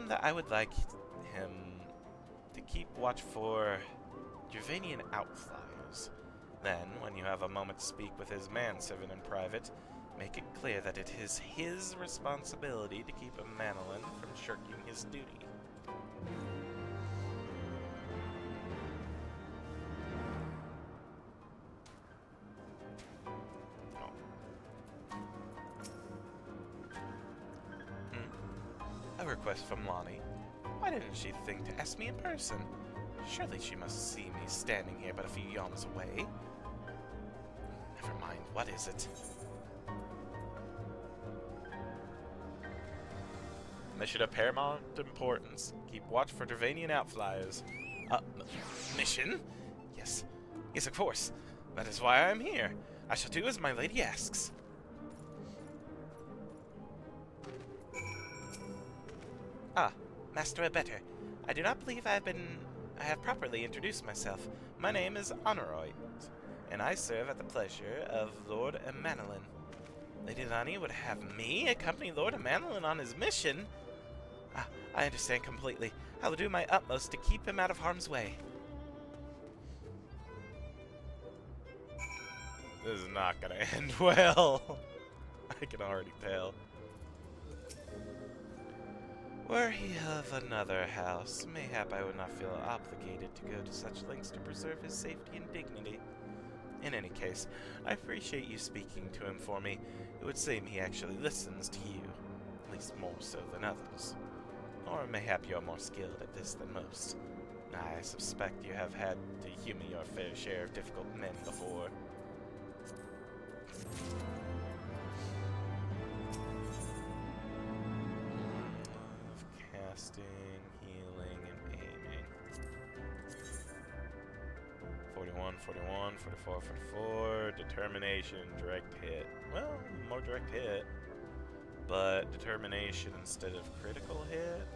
that I would like him to keep watch for Dravanian outflyers. Then, when you have a moment to speak with his manservant in private, make it clear that it is his responsibility to keep Manolin from shirking his duty. A request from Lonnie. Why didn't she think to ask me in person? Surely she must see me standing here but a few yawns away. Never mind, what is it? Mission of paramount importance. Keep watch for Dravanian outflyers. Mission? Yes, of course. That is why I am here. I shall do as my lady asks. Master Better. I do not believe I have properly introduced myself. My name is Honoroy. and I serve at the pleasure of Lord Emanolin. Lady Lani would have me accompany Lord Emanolin on his mission? Ah, I understand completely. I will do my utmost to keep him out of harm's way. This is not gonna end well. I can already tell. Were he of another house, mayhap I would not feel obligated to go to such lengths to preserve his safety and dignity. In any case, I appreciate you speaking to him for me. It would seem he actually listens to you, at least more so than others. Or mayhap you are more skilled at this than most. I suspect you have had to humour your fair share of difficult men before. Casting, healing, and aiming. 41, 41, 44, 44. Determination, direct hit. Well, more direct hit. But determination instead of critical hit?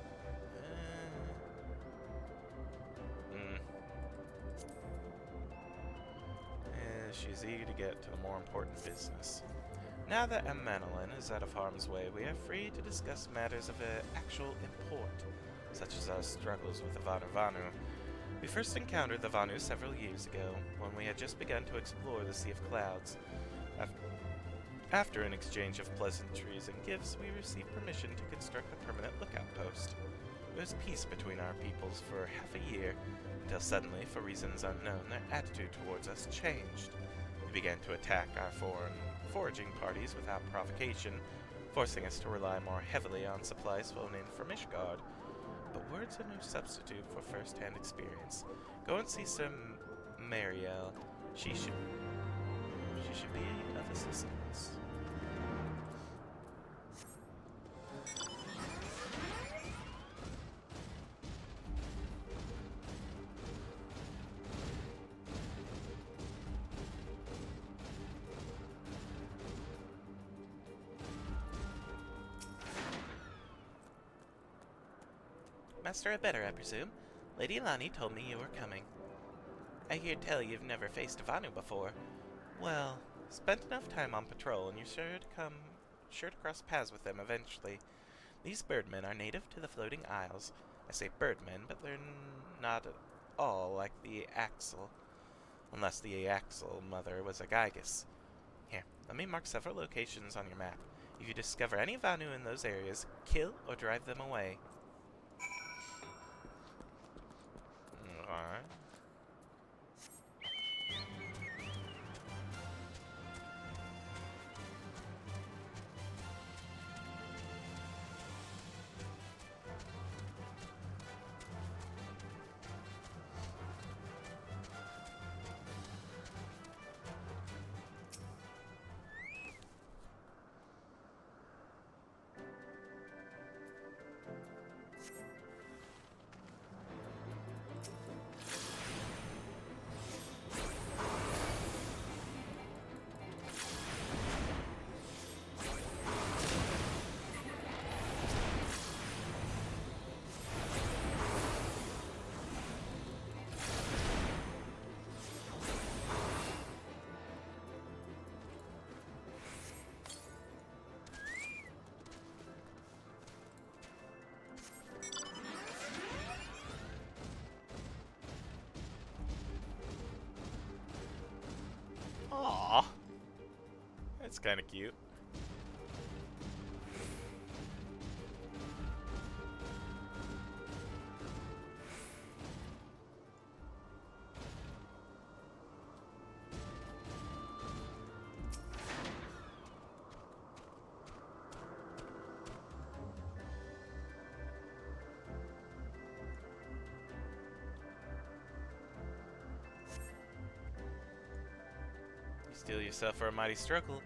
She's eager to get to the more important business. Now that Emanolin is out of harm's way, we are free to discuss matters of actual import, such as our struggles with the Vanu. We first encountered the Vanu several years ago, when we had just begun to explore the Sea of Clouds. After an exchange of pleasantries and gifts, we received permission to construct a permanent lookout post. There was peace between our peoples for half a year, until suddenly, for reasons unknown, their attitude towards us changed. They began to attack our foreign foraging parties without provocation, forcing us to rely more heavily on supplies flown in from Ishgard. But words are no substitute for first-hand experience. Go and see Sir Mariel. She should be of assistance. Master, had better, I presume. Lady Lani told me you were coming. I hear tell you've never faced a Vanu before. Well, spent enough time on patrol, and you're sure to cross paths with them eventually. These birdmen are native to the floating isles. I say birdmen, but they're not at all like the Axel, unless the Axel mother was a Gygus. Here, let me mark several locations on your map. If you discover any Vanu in those areas, kill or drive them away. Alright. Aww. That's kind of cute. Steel yourself for a mighty struggle,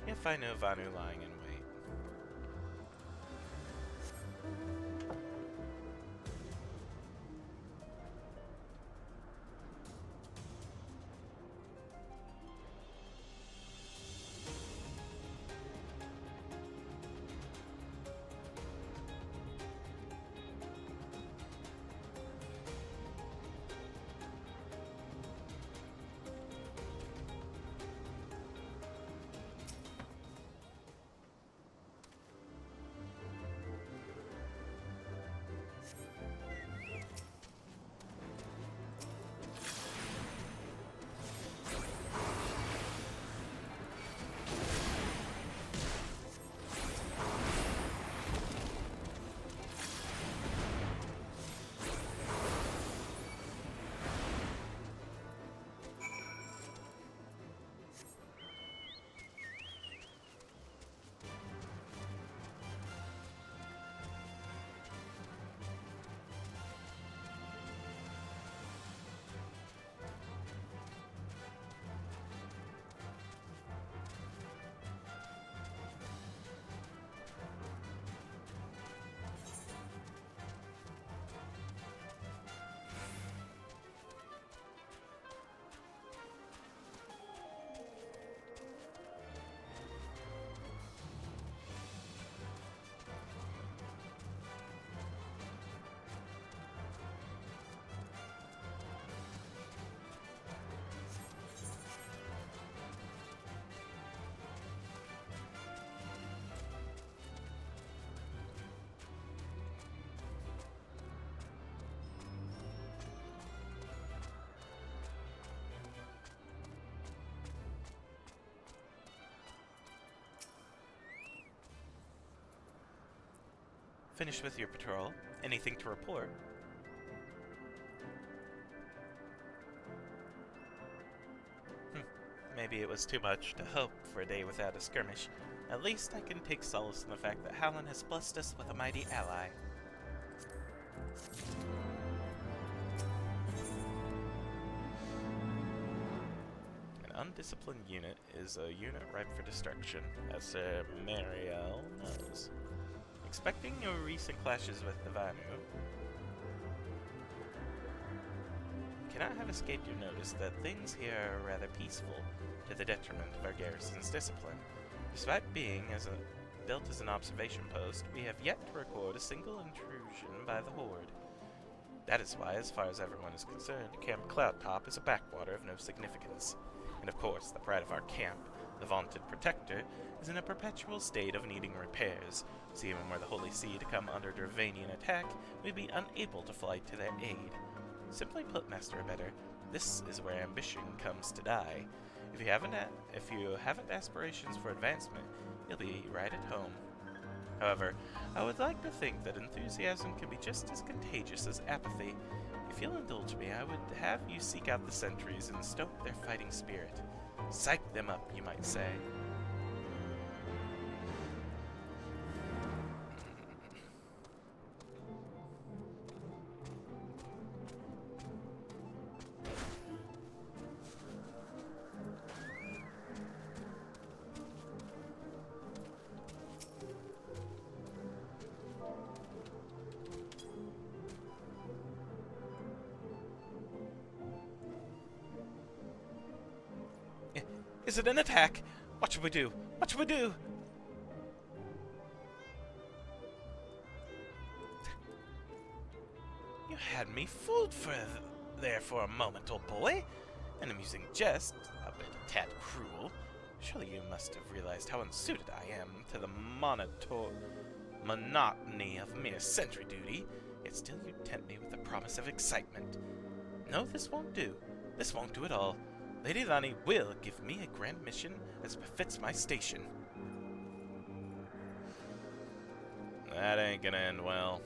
you'll find no Vanu lying in wait. Finished with your patrol? Anything to report? Maybe it was too much to hope for a day without a skirmish. At least I can take solace in the fact that Howland has blessed us with a mighty ally. An undisciplined unit is a unit ripe for destruction, as Sir Mariel knows. Expecting your recent clashes with the Vanu, cannot have escaped your notice that things here are rather peaceful, to the detriment of our garrison's discipline. Despite being built as an observation post, we have yet to record a single intrusion by the Horde. That is why, as far as everyone is concerned, Camp Cloudtop is a backwater of no significance. And of course, the pride of our camp, the vaunted Protector, is in a perpetual state of needing repairs, so even were the Holy See to come under Dravanian attack, we'd be unable to fly to their aid. Simply put, Master Abettor, this is where ambition comes to die. If you haven't aspirations for advancement, you'll be right at home. However, I would like to think that enthusiasm can be just as contagious as apathy. If you'll indulge me, I would have you seek out the sentries and stoke their fighting spirit. Psych them up, you might say. Is it an attack? What should we do? What should we do? You had me fooled there for a moment, old boy. An amusing jest, a bit a tad cruel. Surely you must have realized how unsuited I am to the monotony of mere sentry duty, yet still you tempt me with the promise of excitement. No, this won't do. This won't do at all. Lady Lani will give me a grand mission as befits my station. That ain't gonna end well.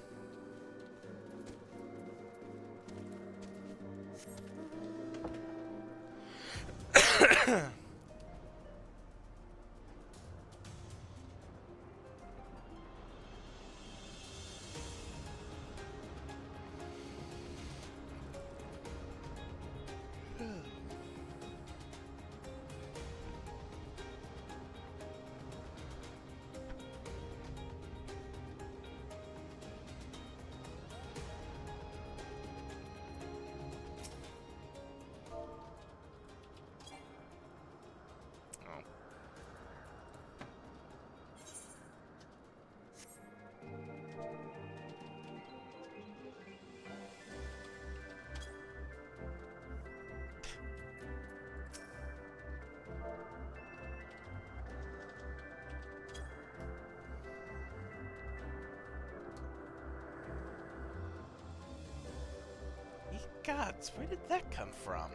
Gods, where did that come from?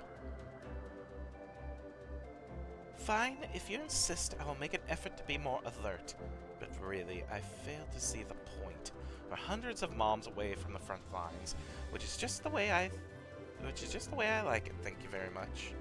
Fine, if you insist, I will make an effort to be more alert. But really, I fail to see the point. We're hundreds of moms away from the front lines, which is just the way I like it, thank you very much.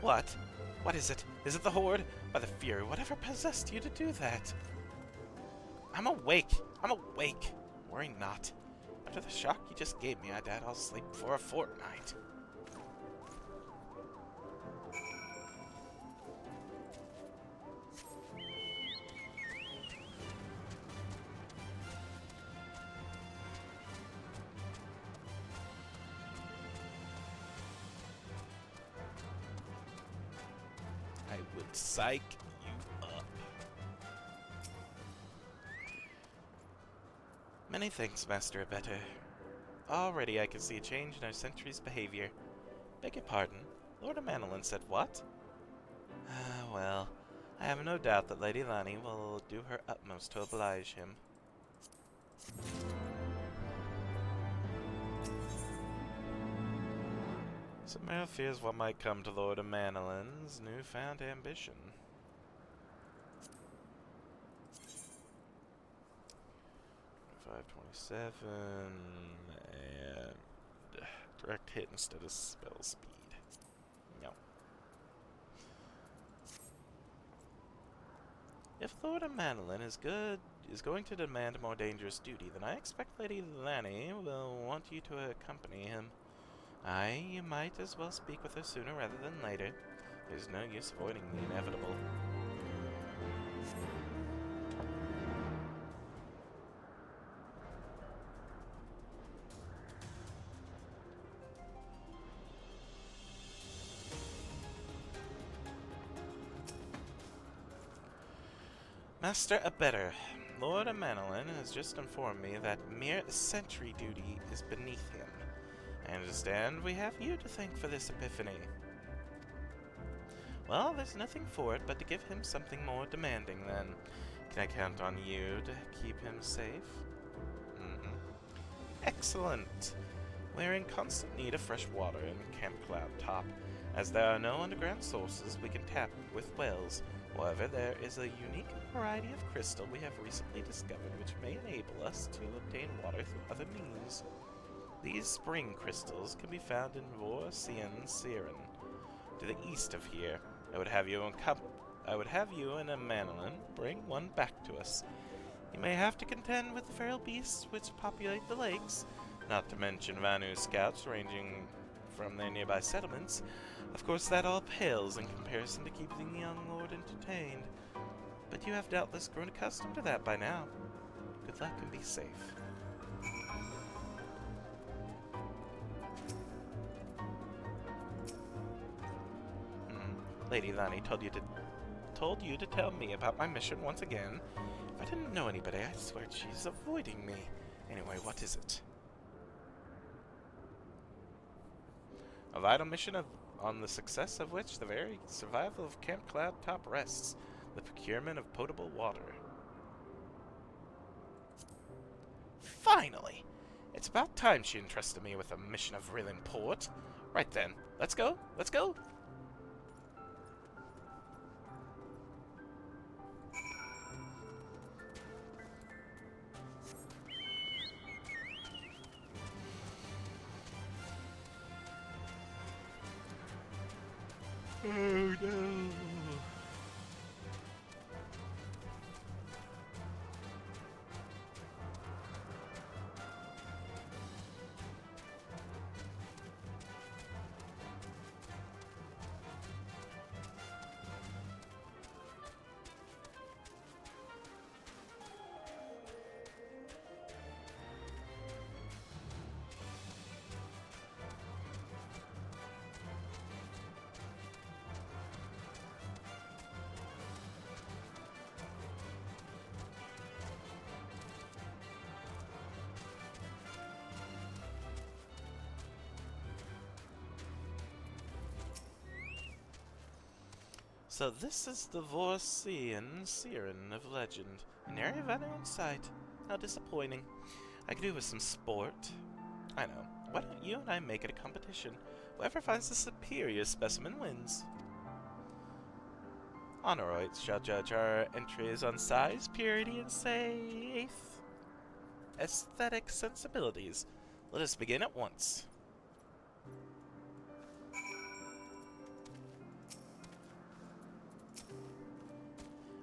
What? What is it? Is it the Horde? By the Fury, whatever possessed you to do that? I'm awake! I'm awake! Worry not. After the shock you just gave me, I doubt I'll sleep for a fortnight. Psych you up. Many thanks, Master Abettor. Already I can see a change in our sentry's behavior. Beg your pardon, Lord Amanelin said what? Ah, well, I have no doubt that Lady Lani will do her utmost to oblige him. Samara fears what might come to Lord Amanelin's newfound ambition. $527 and direct hit instead of spell speed. No. If Lord Amanelin is going to demand a more dangerous duty, then I expect Lady Lani will want you to accompany him. Aye, you might as well speak with her sooner rather than later. There's no use avoiding the inevitable. Master Abettor, Lord Amanelin has just informed me that mere sentry duty is beneath him. I understand we have you to thank for this epiphany. Well, there's nothing for it but to give him something more demanding, then. Can I count on you to keep him safe? Excellent! We're in constant need of fresh water in Camp Cloud Top, as there are no underground sources we can tap with wells. However, there is a unique variety of crystal we have recently discovered which may enable us to obtain water through other means. These spring crystals can be found in Siren, to the east of here. I would have you and Amanelin bring one back to us. You may have to contend with the feral beasts which populate the lakes, not to mention Vanu's scouts ranging from their nearby settlements. Of course, that all pales in comparison to keeping the young lord entertained. But you have doubtless grown accustomed to that by now. Good luck and be safe. Lady Lani told you to tell me about my mission once again. If I didn't know anybody, I swear she's avoiding me. Anyway, what is it? A vital mission on the success of which the very survival of Camp Cloud Top rests. The procurement of potable water. Finally! It's about time she entrusted me with a mission of real import. Right then, let's go! Let's go! Oh no! So this is the Siren of legend. An area of unknown sight. How disappointing. I could do with some sport. I know. Why don't you and I make it a competition? Whoever finds the superior specimen wins. Honoroids shall judge our entries on size, purity, and aesthetic sensibilities. Let us begin at once.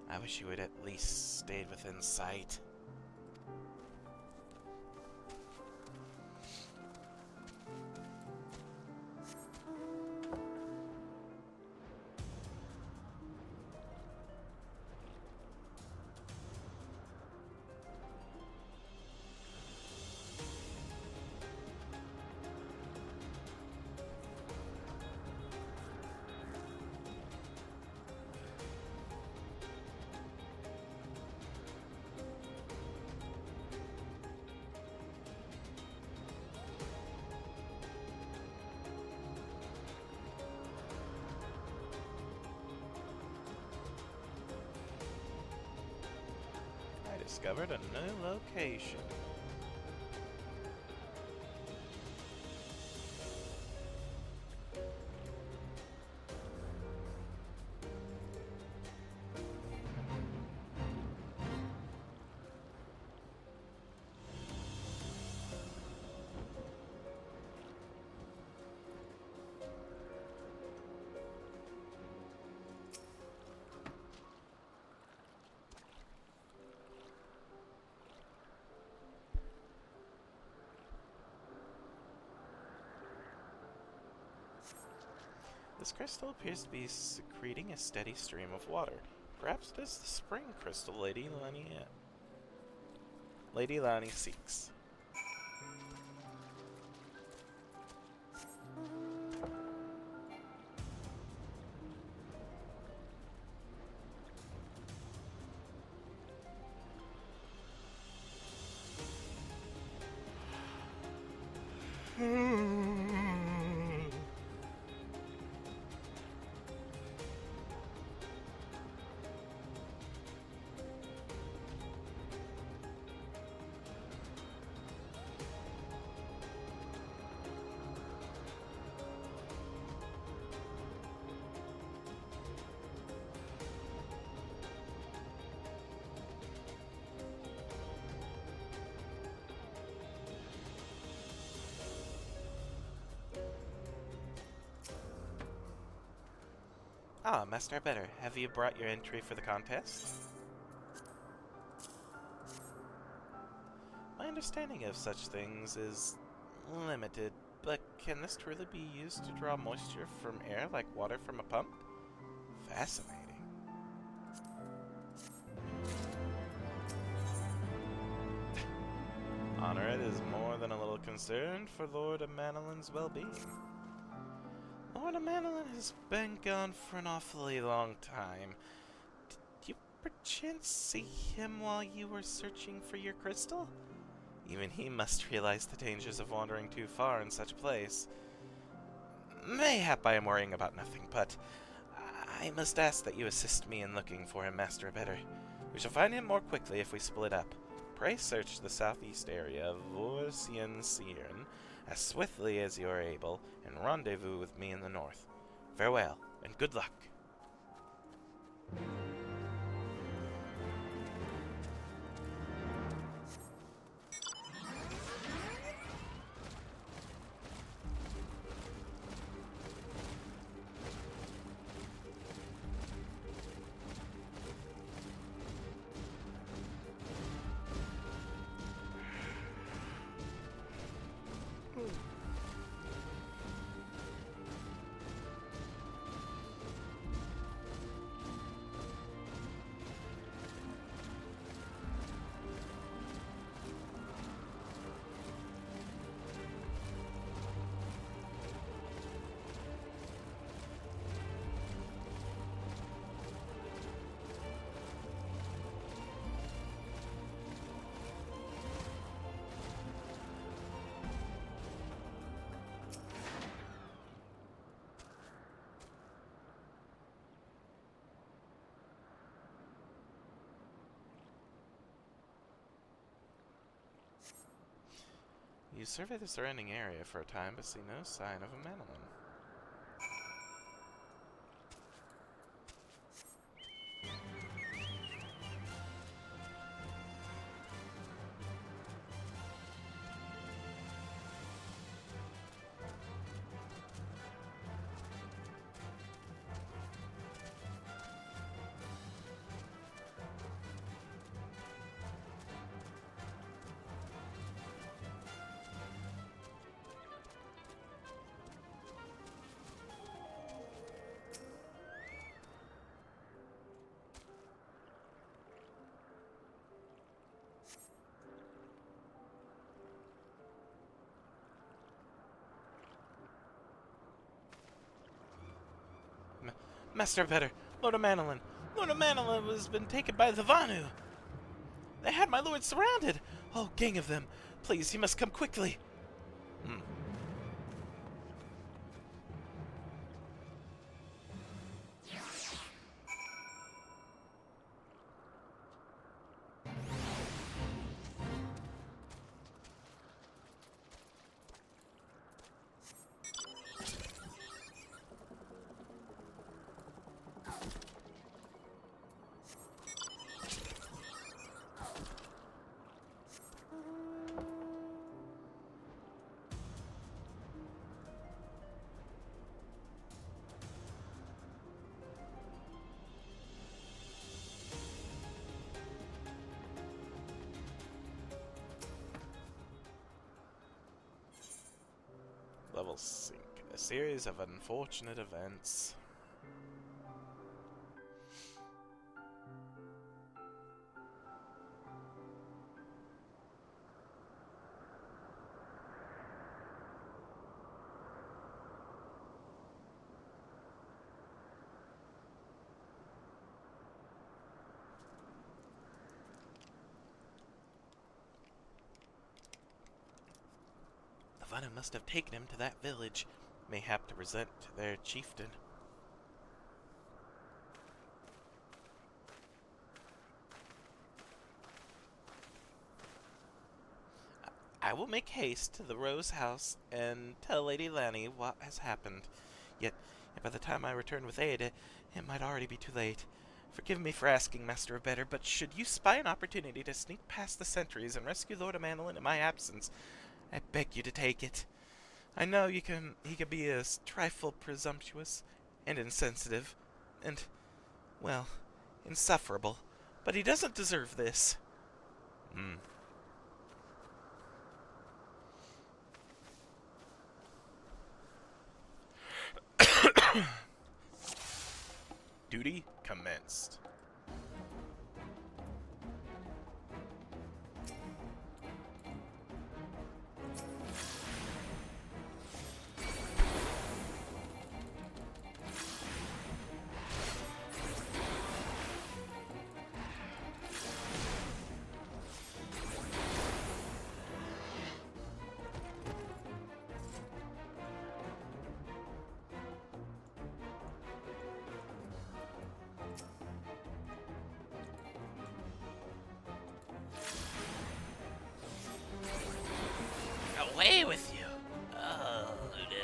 I wish you would at least stayed within sight. discovered a new location. This crystal appears to be secreting a steady stream of water. Perhaps it is the spring crystal Lady Lani seeks. Ah, Master Better, have you brought your entry for the contest? My understanding of such things is limited, but can this truly be used to draw moisture from air like water from a pump? Fascinating. Honored is more than a little concerned for Lord Amanilin's well-being. Lord Amanilin has been gone for an awfully long time. Did you perchance see him while you were searching for your crystal? Even he must realize the dangers of wandering too far in such a place. Mayhap I am worrying about nothing, but I must ask that you assist me in looking for him, Master Better. We shall find him more quickly if we split up. Pray search the southeast area of Vorsian as swiftly as you are able, and rendezvous with me in the north. Farewell, and good luck. You survey the surrounding area for a time, but see no sign of a Manolin. Master Better, Lord Amanilin! Lord Amanilin has been taken by the Vanu! They had my lord surrounded! Oh, gang of them! Please, you must come quickly! will sink. A series of unfortunate events. The one who must have taken him to that village, mayhap to present to their chieftain. I will make haste to the Rose House and tell Lady Lanny what has happened. Yet by the time I return with aid, it might already be too late. Forgive me for asking, Master of Better, but should you spy an opportunity to sneak past the sentries and rescue Lord Amanelin in my absence, I beg you to take it. I know he can be a trifle presumptuous and insensitive and, well, insufferable, but he doesn't deserve this. Duty commenced. Away with you! Oh, no.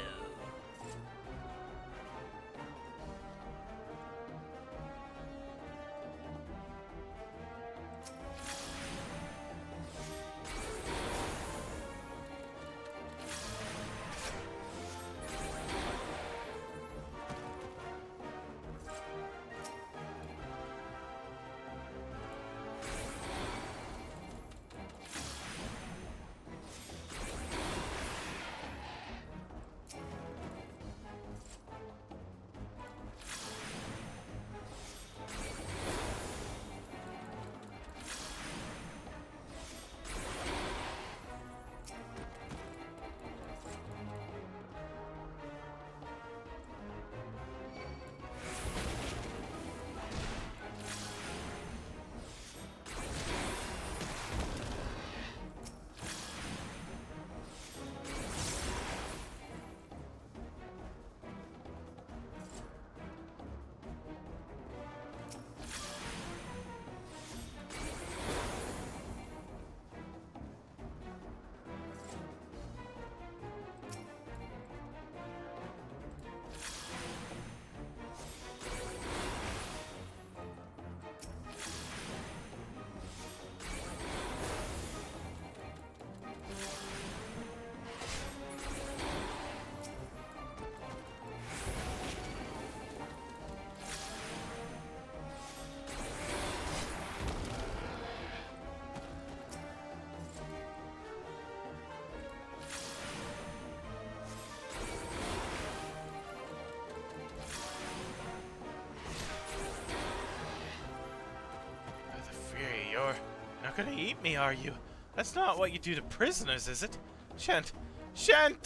You're not gonna eat me, are you? That's not what you do to prisoners, is it? Shan't,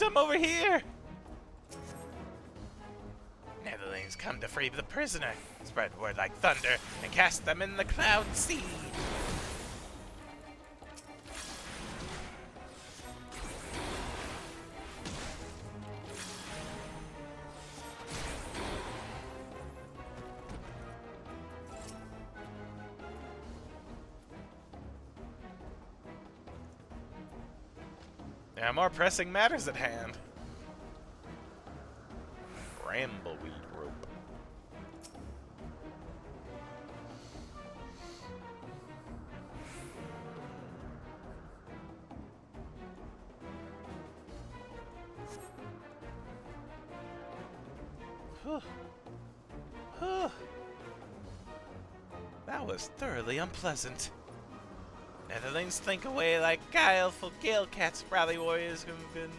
I'm over here! Netherlings come to free the prisoner. Spread word like thunder and cast them in the cloud sea. There are more pressing matters at hand. Brambleweed rope. That was thoroughly unpleasant. Netherlings think away like guileful gale cats, rally warriors who've been...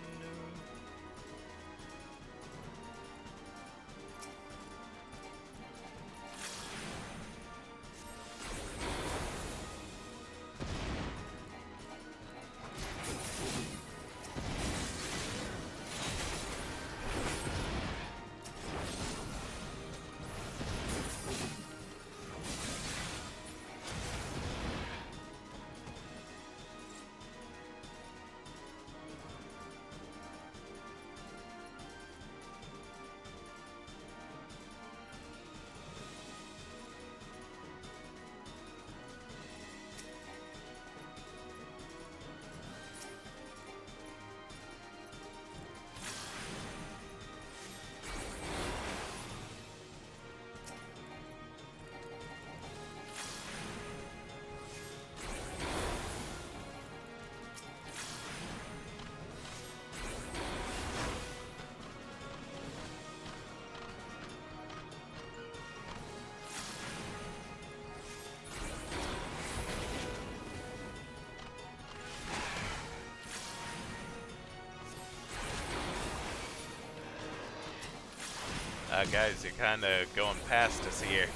Guys, you're kind of going past us here.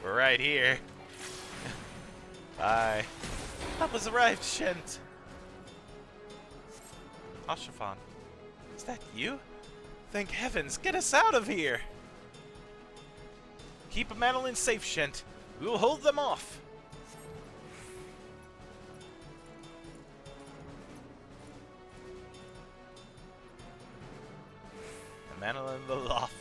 We're right here. Bye. Help has arrived, Shent. Ashafan, is that you? Thank heavens, get us out of here! Keep Madeline safe, Shent. We will hold them off. Madeline the Lofty.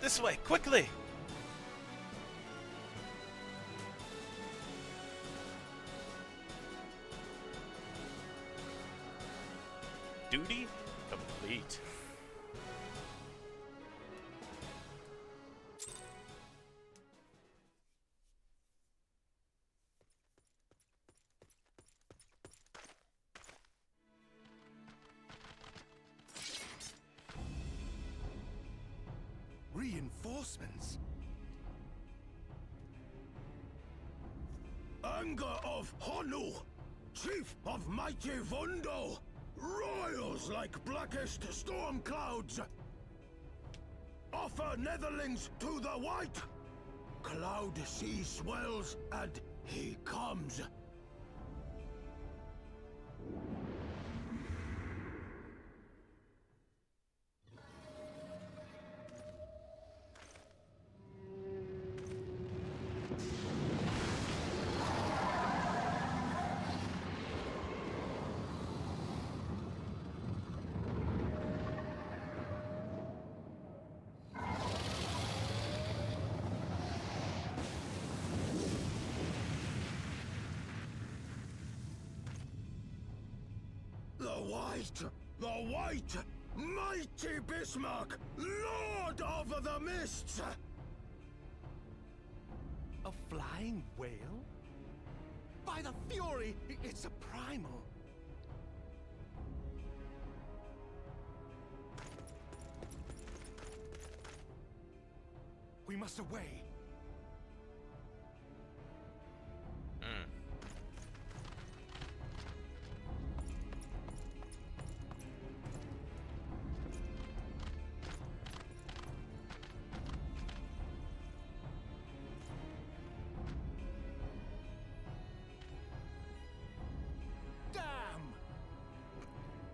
This way, quickly! Duty complete. Reinforcements? Anger of Honu, chief of mighty Vondo, royals like blackest storm clouds. Offer netherlings to the white. Cloud sea swells, and he comes. The White, mighty Bismarck, Lord of the Mists! A flying whale? By the Fury, it's a primal. We must away.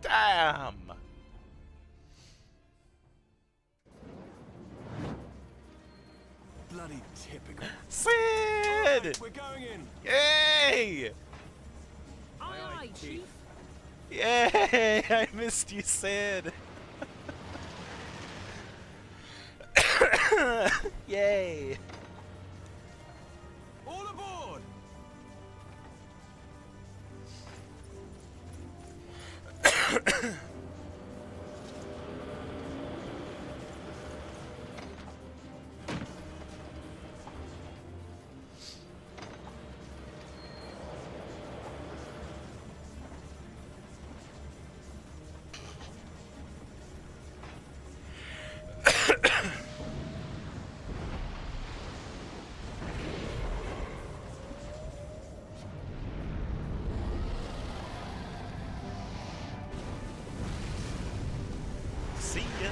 Damn! Bloody typical. Sid! Right, we're going in. Yay! Aye, aye, Chief. Yay! I missed you, Sid. Yay! All aboard! See ya.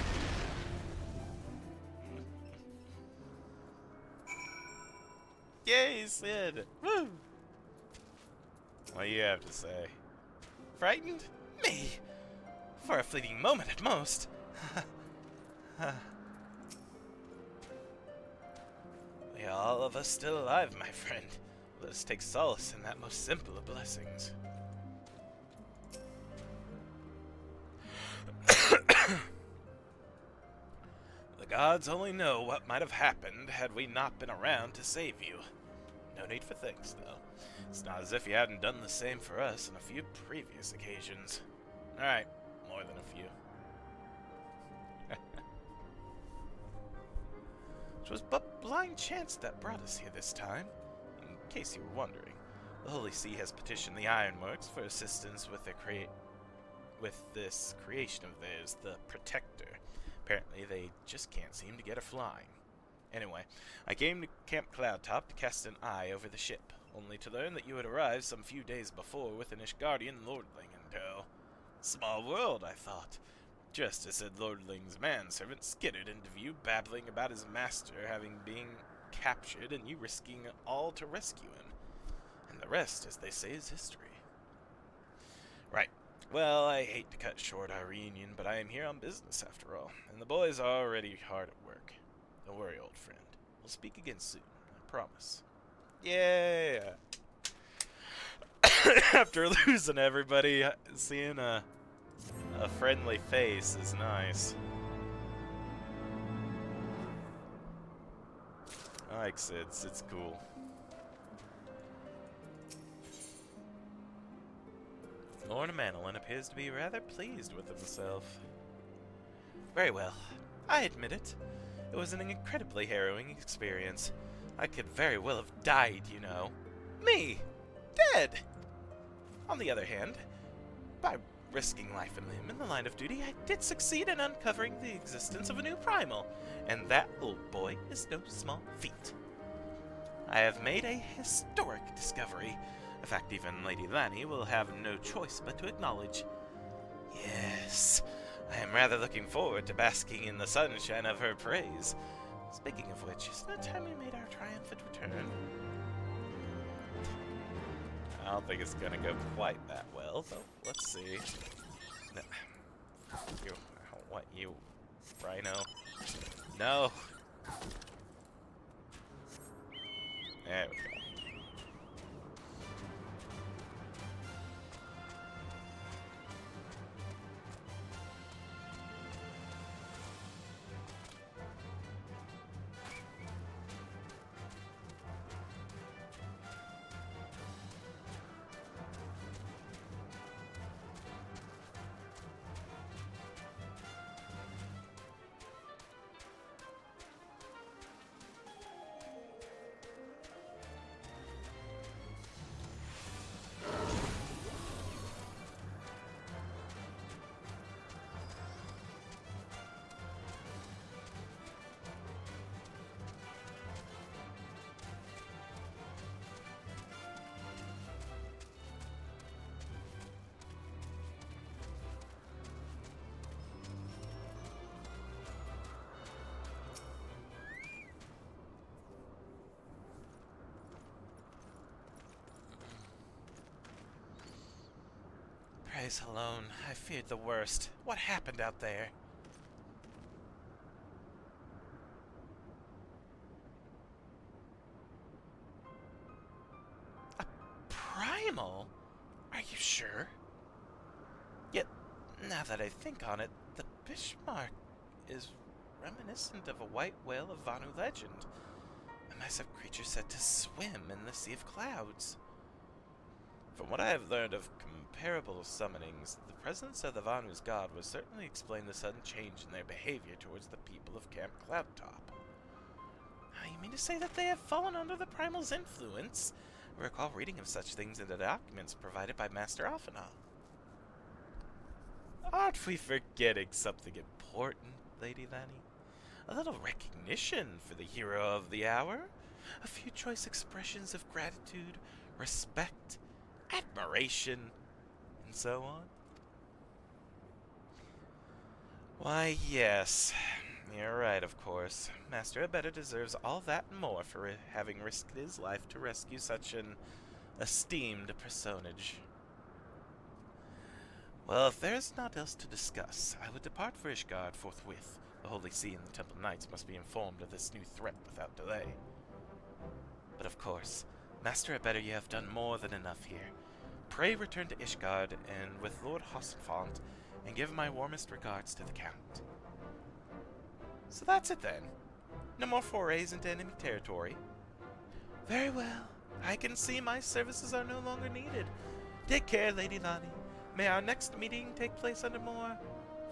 Yay, Sid! Woo! What do you have to say? Frightened? Me? For a fleeting moment at most. We are all of us still alive, my friend. Let us take solace in that most simple of blessings. The gods only know what might have happened had we not been around to save you. No need for thanks, though. It's not as if you hadn't done the same for us on a few previous occasions. Alright, more than a few. It was but blind chance that brought us here this time, in case you were wondering. The Holy See has petitioned the Ironworks for assistance with this creation of theirs, the Protector. Apparently, they just can't seem to get her flying. Anyway, I came to Camp Cloudtop to cast an eye over the ship, only to learn that you had arrived some few days before with an Ishgardian lordling in tow. Small world, I thought. Just as said lordling's manservant skittered into view, babbling about his master having been captured and you risking all to rescue him. And the rest, as they say, is history. Right. Well, I hate to cut short our reunion, but I am here on business after all, and the boys are already hard at work. Don't worry, old friend. We'll speak again soon, I promise. Yeah. After losing everybody, seeing a friendly face is nice. I like Sid's. It's cool. Lord Manolin appears to be rather pleased with himself. Very well. I admit it. It was an incredibly harrowing experience. I could very well have died, you know. Me! Dead! On the other hand, by risking life and limb in the line of duty, I did succeed in uncovering the existence of a new primal, and that, old boy, is no small feat. I have made a historic discovery. A fact even Lady Lanny will have no choice but to acknowledge. Yes, I am rather looking forward to basking in the sunshine of her praise. Speaking of which, isn't it time we made our triumphant return? I don't think it's gonna go quite that well, but let's see. No. You, I don't want you, Rhino. No! There we go. Praise alone, I feared the worst. What happened out there? A primal? Are you sure? Yet, now that I think on it, the Bismarck is reminiscent of a white whale of Vanu legend. A massive creature said to swim in the sea of clouds. From what I have learned of comparable summonings, the presence of the Vanu's god would certainly explain the sudden change in their behavior towards the people of Camp Cloudtop. You mean to say that they have fallen under the primal's influence? I recall reading of such things in the documents provided by Master Alphinaud. Aren't we forgetting something important, Lady Lanny? A little recognition for the hero of the hour? A few choice expressions of gratitude, respect, admiration, and so on? Why, yes. You're right, of course. Master Abeta deserves all that and more for having risked his life to rescue such an esteemed personage. Well, if there is naught else to discuss, I would depart for Ishgard forthwith. The Holy See and the Temple Knights must be informed of this new threat without delay. But of course, Master Abeta, you have done more than enough here. Pray return to Ishgard and with Lord Hossenfont, and give my warmest regards to the Count. So that's it then. No more forays into enemy territory. Very well. I can see my services are no longer needed. Take care, Lady Lanny. May our next meeting take place under more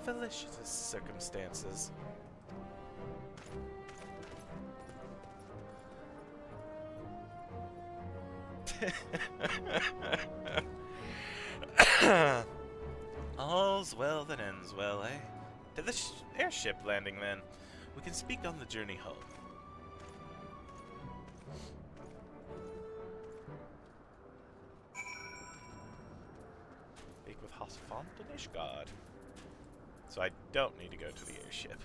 felicitous circumstances. All's well that ends well, eh? To the airship landing, then. We can speak on the journey home. Speak with Hossfont and Ishgard. So I don't need to go to the airship.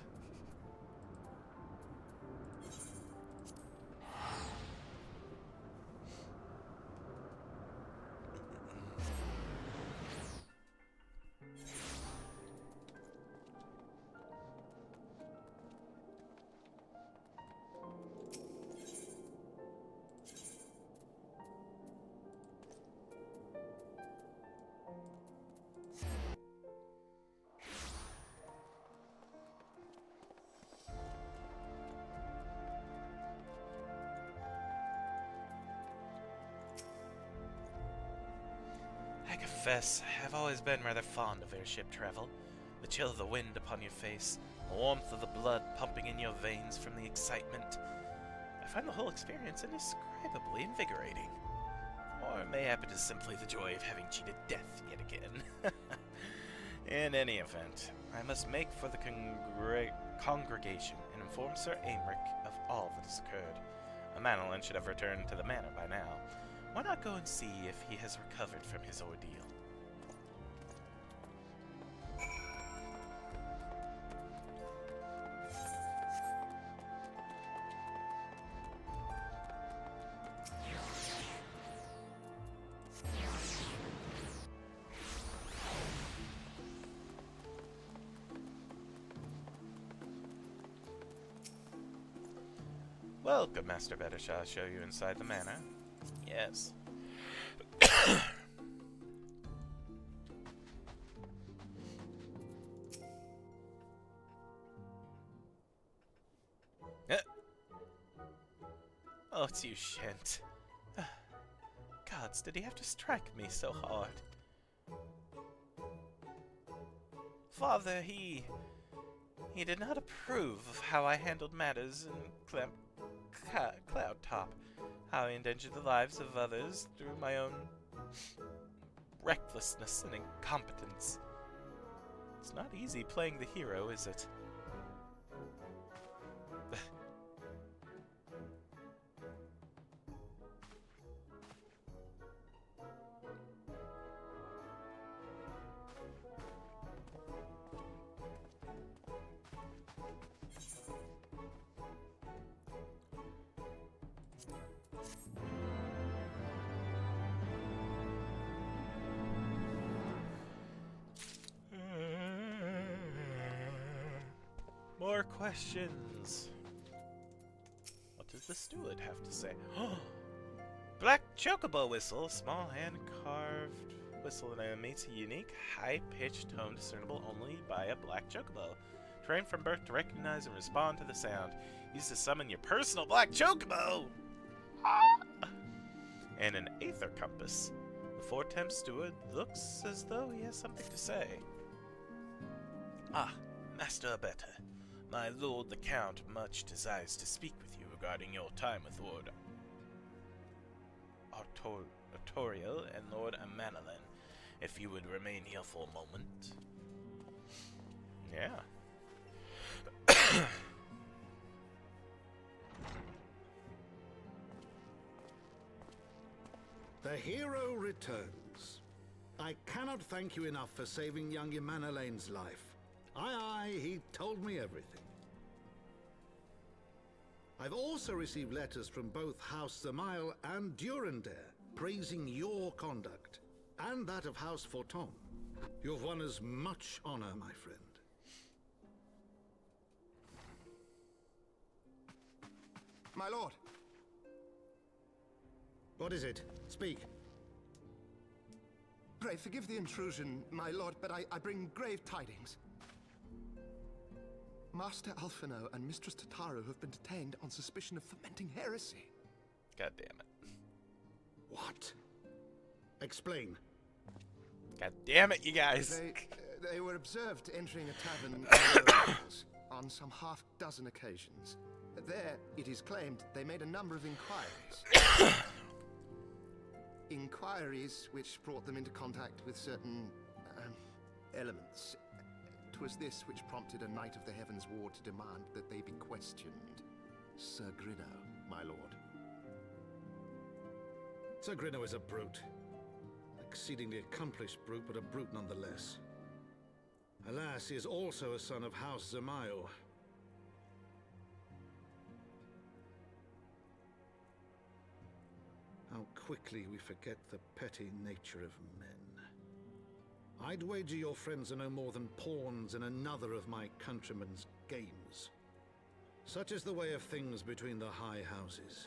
I confess, I've always been rather fond of airship travel. The chill of the wind upon your face, the warmth of the blood pumping in your veins from the excitement. I find the whole experience indescribably invigorating. Or mayhap it is simply the joy of having cheated death yet again. In any event, I must make for the congregation and inform Sir Aymeric of all that has occurred. Manolin should have returned to the manor by now. Why not go and see if he has recovered from his ordeal? Welcome, Master Better. Shall I show you inside the manor? Yes. Oh, it's you, Shent. Gods, did he have to strike me so hard? Father, he did not approve of how I handled matters in Cloud Top. How I endangered the lives of others through my own recklessness and incompetence. It's not easy playing the hero, is it? More questions. What does the steward have to say? Black chocobo whistle, small hand-carved whistle that emits a unique, high-pitched tone discernible only by a black chocobo. Trained from birth to recognize and respond to the sound. Used to summon your personal black chocobo! And an aether compass. The four-temp steward looks as though he has something to say. Ah, Master Abeta. My lord the Count much desires to speak with you regarding your time with Lord Artoriel and Lord Manolin. If you would remain here for a moment. Yeah. The hero returns. I cannot thank you enough for saving young Manolain's life. Aye, he told me everything. I've also received letters from both House Zamail and Durandare praising your conduct, and that of House Forton. You've won us much honor, my friend. My lord. What is it? Speak. Pray forgive the intrusion, my lord, but I bring grave tidings. Master Alphino and Mistress Tataru have been detained on suspicion of fomenting heresy. God damn it. What? Explain. God damn it, you guys. They were observed entering a tavern in the Wales on some half-dozen occasions. There, it is claimed, they made a number of inquiries. inquiries which brought them into contact with certain elements. 'Twas this which prompted a Knight of the Heavens Ward to demand that they be questioned. Sir Grinno, my lord. Sir Grinno is a brute. Exceedingly accomplished brute, but a brute nonetheless. Alas, he is also a son of House Zamayo. How quickly we forget the petty nature of men. I'd wager your friends are no more than pawns in another of my countrymen's games. Such is the way of things between the high houses.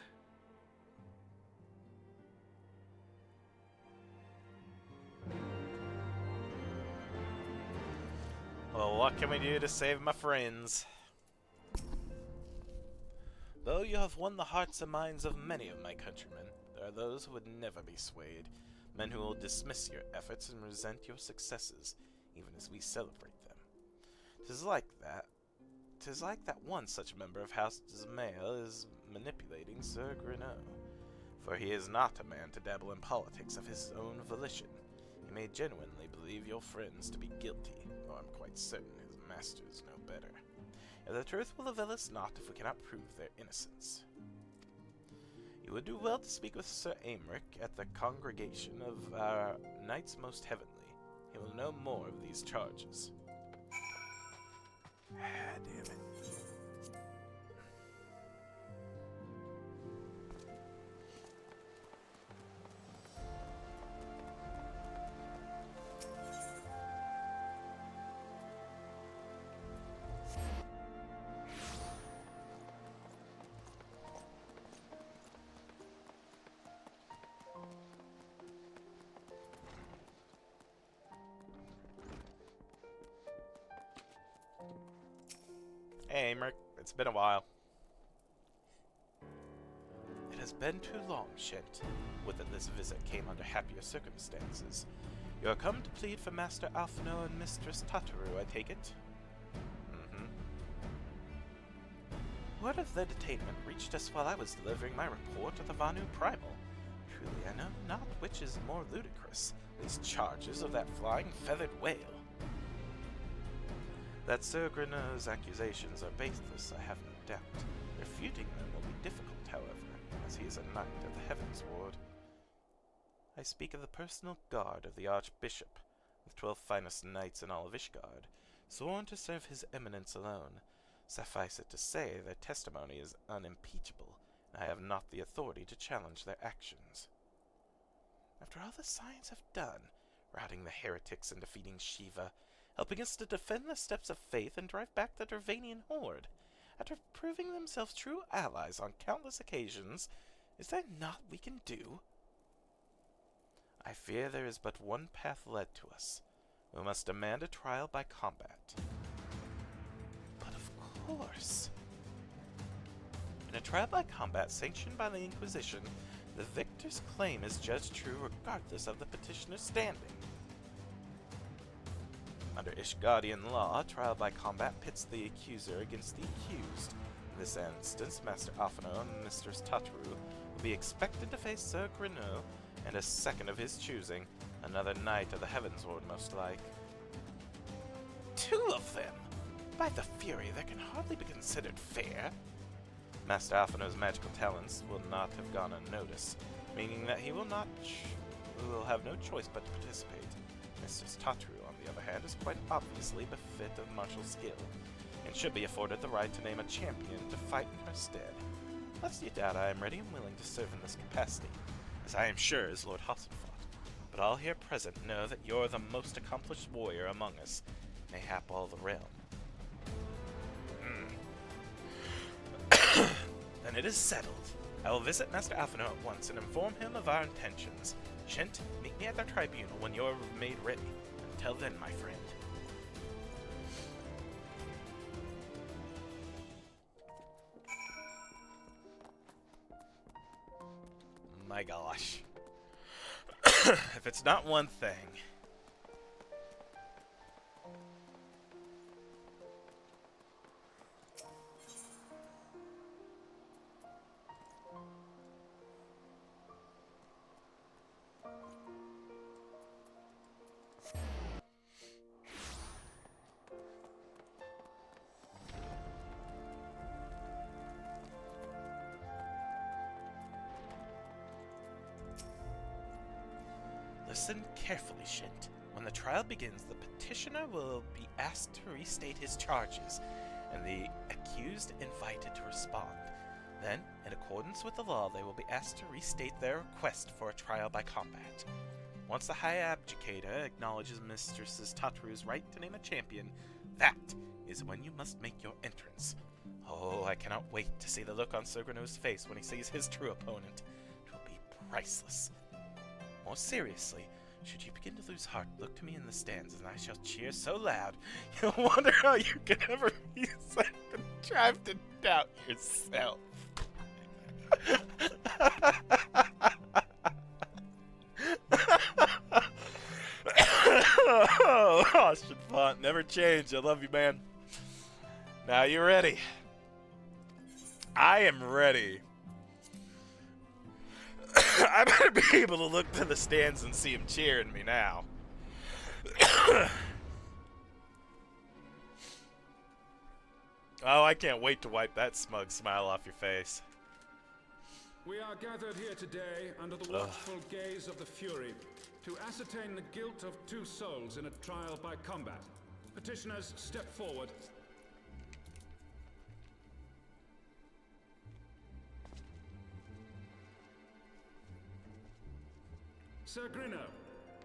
Well, what can we do to save my friends? Though you have won the hearts and minds of many of my countrymen, there are those who would never be swayed. Men who will dismiss your efforts and resent your successes, even as we celebrate them. 'Tis like that one such member of House Zamayo is manipulating Sir Grinno. For he is not a man to dabble in politics of his own volition. He may genuinely believe your friends to be guilty, though I'm quite certain his masters know better. Yet the truth will avail us not if we cannot prove their innocence. You would do well to speak with Sir Aymeric at the congregation of our Knights Most Heavenly. He will know more of these charges. Ah, damn it. Hey, Aymeric, it's been a while. It has been too long, Shent. Would that this visit came under happier circumstances. You are come to plead for Master Alphino and Mistress Tataru, I take it? Word of their detainment reached us while I was delivering my report of the Vanu Primal. Truly, I know not which is more ludicrous, these charges of that flying feathered whale. That Sir Grinno's accusations are baseless, I have no doubt. Refuting them will be difficult, however, as he is a knight of the Heavens Ward. I speak of the personal guard of the Archbishop, the 12 finest knights in all of Ishgard, sworn to serve his eminence alone. Suffice it to say, their testimony is unimpeachable, and I have not the authority to challenge their actions. After all the Scions have done, routing the heretics and defeating Shiva, helping us to defend the steps of faith and drive back the Dervanian horde, after proving themselves true allies on countless occasions, is there naught we can do? I fear there is but one path led to us. We must demand a trial by combat. But of course. In a trial by combat sanctioned by the Inquisition, the victor's claim is judged true regardless of the petitioner's standing. Under Ishgardian law, trial by combat pits the accuser against the accused. In this instance, Master Alphino and Mistress Tataru will be expected to face Sir Grinno and a second of his choosing, another knight of the Heavens Ward most like. 2 of them! By the Fury, that can hardly be considered fair. Master Alphino's magical talents will not have gone unnoticed, meaning that he will have no choice but to participate. Mistress Tataru, on the other hand, is quite obviously befit of martial skill, and should be afforded the right to name a champion to fight in her stead. Lest you doubt I am ready and willing to serve in this capacity, as I am sure is Lord Hasselfought. But all here present know that you're the most accomplished warrior among us, mayhap all the realm. Then it is settled. I will visit Master Alphino at once and inform him of our intentions. Shent, meet me at the tribunal when you're made ready. Until then, my friend. My gosh. If it's not one thing. Listen carefully, Shint. When the trial begins, the petitioner will be asked to restate his charges, and the accused invited to respond. Then, in accordance with the law, they will be asked to restate their request for a trial by combat. Once the High Abjudicator acknowledges Mistress Tatru's right to name a champion, that is when you must make your entrance. Oh, I cannot wait to see the look on Sir Grenou's face when he sees his true opponent. It will be priceless. More seriously, should you begin to lose heart, look to me in the stands, and I shall cheer so loud, you'll wonder how you can ever be said to drive to doubt yourself. Oh, Font, never change. I love you, man. Now you ready? I am ready. I better be able to look to the stands and see him cheering me now. Oh, I can't wait to wipe that smug smile off your face. We are gathered here today under the watchful gaze of the Fury to ascertain the guilt of 2 souls in a trial by combat. Petitioners, step forward. Sir Grinno,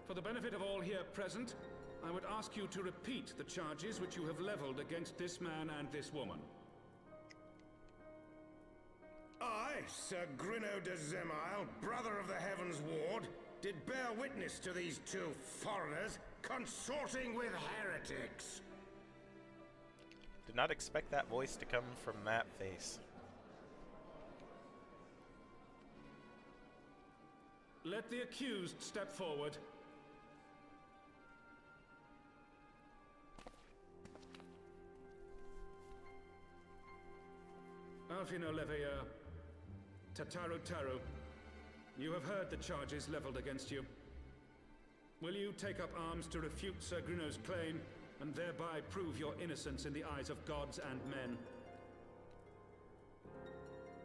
for the benefit of all here present, I would ask you to repeat the charges which you have leveled against this man and this woman. I, Sir Grinno de Zemile, brother of the Heavens Ward, did bear witness to these 2 foreigners consorting with heretics. Did not expect that voice to come from that face. Let the accused step forward. Alfino Leveilleur, Tataru Taru, you have heard the charges leveled against you. Will you take up arms to refute Sir Grinno's claim, and thereby prove your innocence in the eyes of gods and men?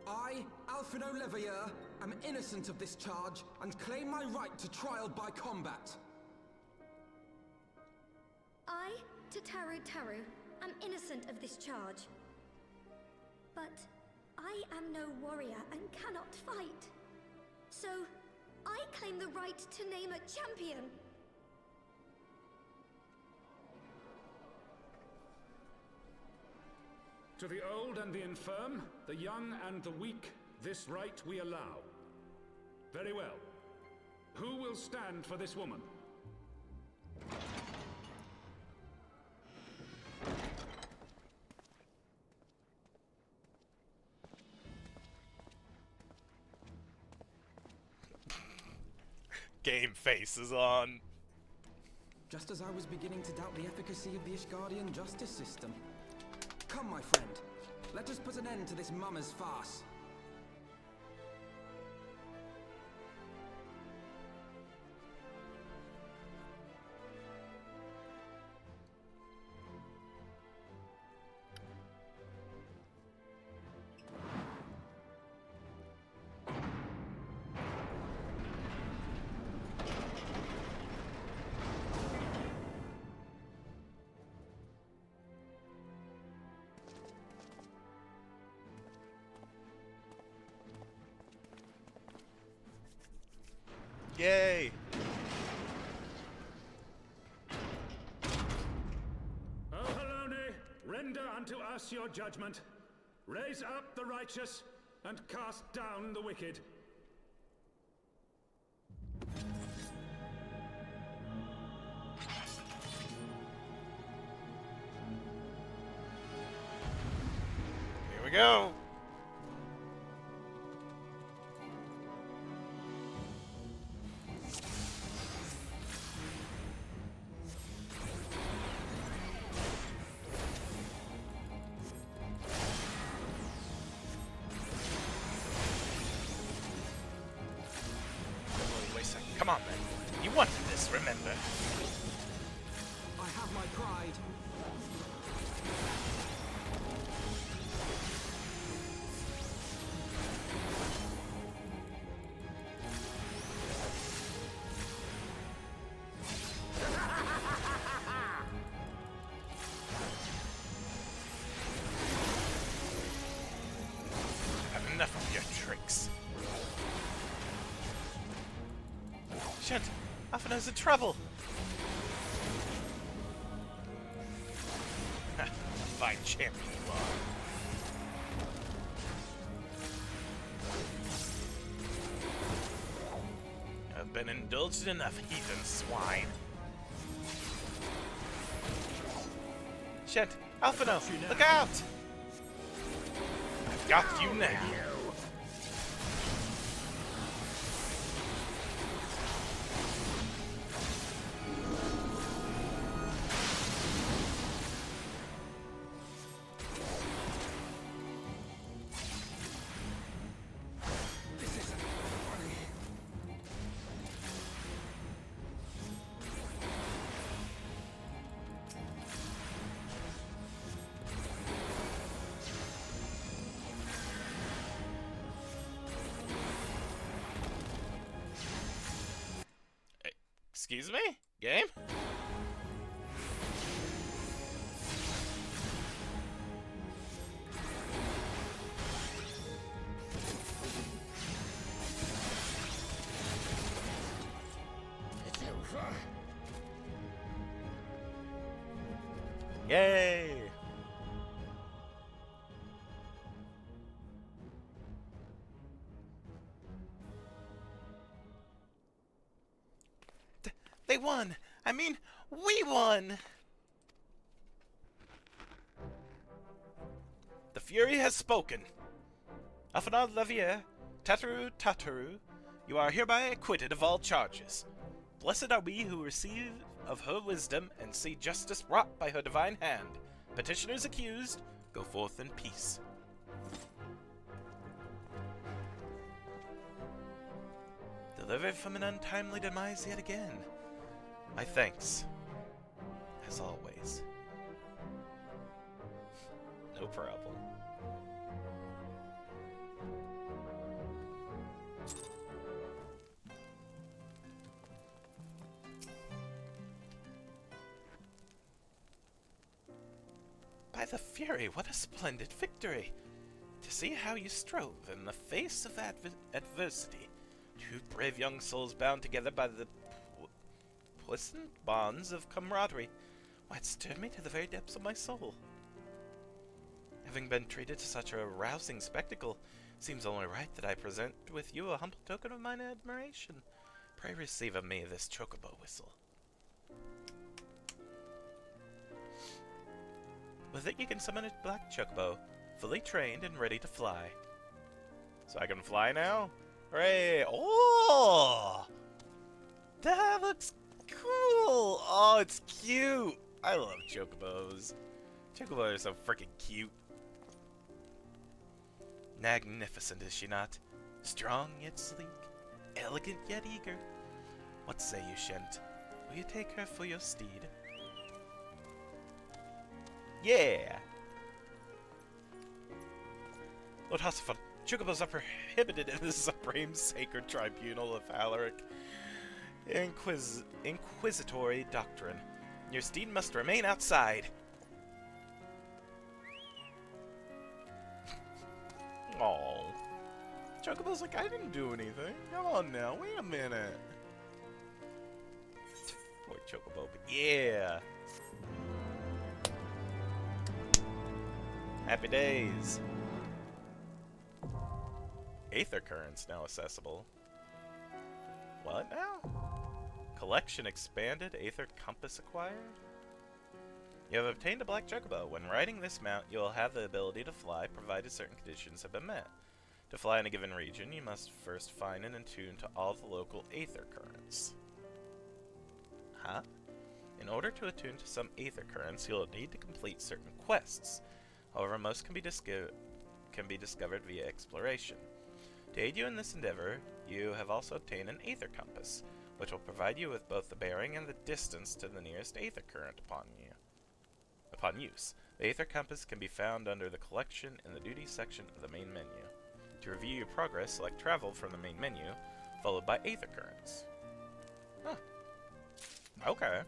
I, Alfino Leveilleur, am innocent of this charge, and claim my right to trial by combat. I, Tataru Taru, am innocent of this charge. But I am no warrior and cannot fight. So, I claim the right to name a champion. To the old and the infirm, the young and the weak, this right we allow. Very well. Who will stand for this woman? Game face is on. Just as I was beginning to doubt the efficacy of the Ishgardian justice system. Come, my friend. Let us put an end to this mummer's farce. Yay! O Halone, render unto us your judgment. Raise up the righteous, and cast down the wicked. Here we go! Come on, then. You wanted this, remember? I have my pride. tricks. Shit! Afina's in trouble! Ha! Fine champion you are. I've been indulged enough, heathen swine. Shit! Alphino! Look out! I've got you now! Excuse me? Game? It's over. Yay! They won! I mean, we won! The Fury has spoken. Afanad Lavier, Tataru, you are hereby acquitted of all charges. Blessed are we who receive of her wisdom and see justice wrought by her divine hand. Petitioners accused, go forth in peace. Delivered from an untimely demise yet again. My thanks, as always. No problem. By the Fury, what a splendid victory! To see how you strove in the face of adversity. Two brave young souls bound together by the pleasant bonds of camaraderie. Why, it stirred me to the very depths of my soul. Having been treated to such a rousing spectacle, it seems only right that I present with you a humble token of mine admiration. Pray receive of me this chocobo whistle. With it you can summon a black chocobo, fully trained and ready to fly. So I can fly now? Hooray! Oh! That looks cool! Oh, it's cute! I love chocobos. Chocobos are so freaking cute. Magnificent, is she not? Strong yet sleek, elegant yet eager. What say you, Shent? Will you take her for your steed? Yeah! Lord Hossifon, chocobos are prohibited in the Supreme Sacred Tribunal of Alaric. Inquisitory doctrine. Your steed must remain outside. Aww. Chocobo's like, I didn't do anything. Come on now, wait a minute. Poor Chocobo, but yeah. Happy days. Aether currents now accessible. What now? Collection expanded, Aether compass acquired? You have obtained a black chocobo. When riding this mount, you will have the ability to fly, provided certain conditions have been met. To fly in a given region, you must first find and attune to all the local Aether currents. Huh? In order to attune to some Aether currents, you'll need to complete certain quests. However, most can be discovered via exploration. To aid you in this endeavor, you have also obtained an Aether compass, which will provide you with both the bearing and the distance to the nearest Aether current upon use. The Aether compass can be found under the collection in the duties section of the main menu. To review your progress, select travel from the main menu, followed by Aether currents. Huh. Okay.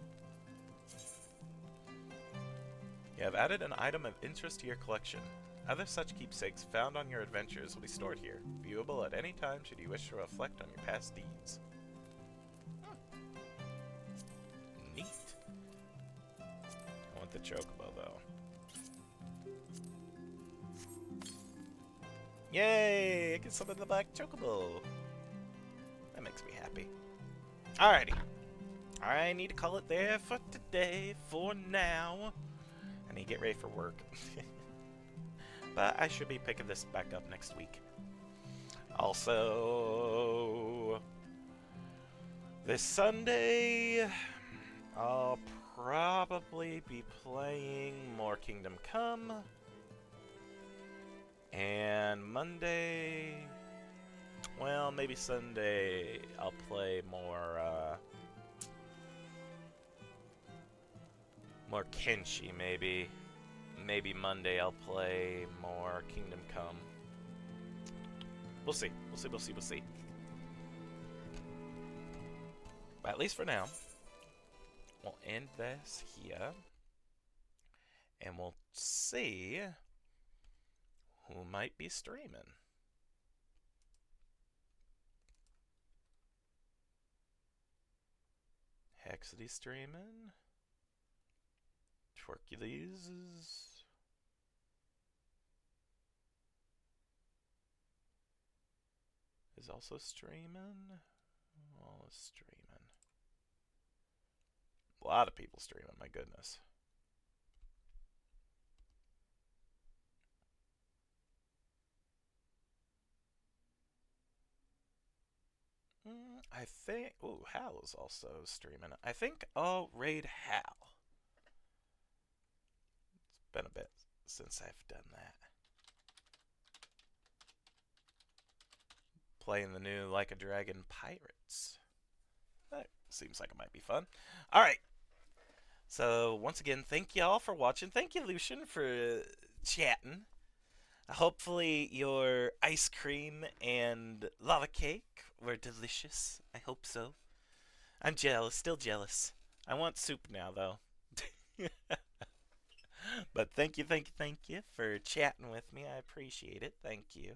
You have added an item of interest to your collection. Other such keepsakes found on your adventures will be stored here, viewable at any time should you wish to reflect on your past deeds. Neat. I want the chocobo, though. Yay! I can summon the black chocobo. That makes me happy. Alrighty. I need to call it there for today, for now. I need to get ready for work. But I should be picking this back up next week. Also, this Sunday, I'll probably be playing more Kingdom Come. And Monday, well, maybe Sunday, I'll play more Kenshi, maybe. Maybe Monday I'll play more Kingdom Come. We'll see. We'll see. But at least for now, we'll end this here. And we'll see who might be streaming. Hexity streaming. Twerkules is also streaming. All is streaming. A lot of people streaming, my goodness. I think... Ooh, Hal is also streaming. I think I'll raid Hal. It's been a bit since I've done that. Playing the new Like a Dragon Pirates. That seems like it might be fun. Alright. So, once again, thank you all for watching. Thank you, Lucian, for chatting. Hopefully your ice cream and lava cake were delicious. I hope so. I'm jealous, still jealous. I want soup now, though. But thank you for chatting with me. I appreciate it. Thank you.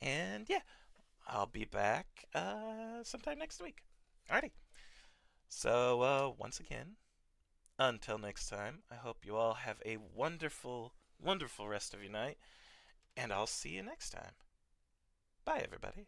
And yeah, I'll be back sometime next week. Alrighty. So, once again, until next time, I hope you all have a wonderful, wonderful rest of your night. And I'll see you next time. Bye, everybody.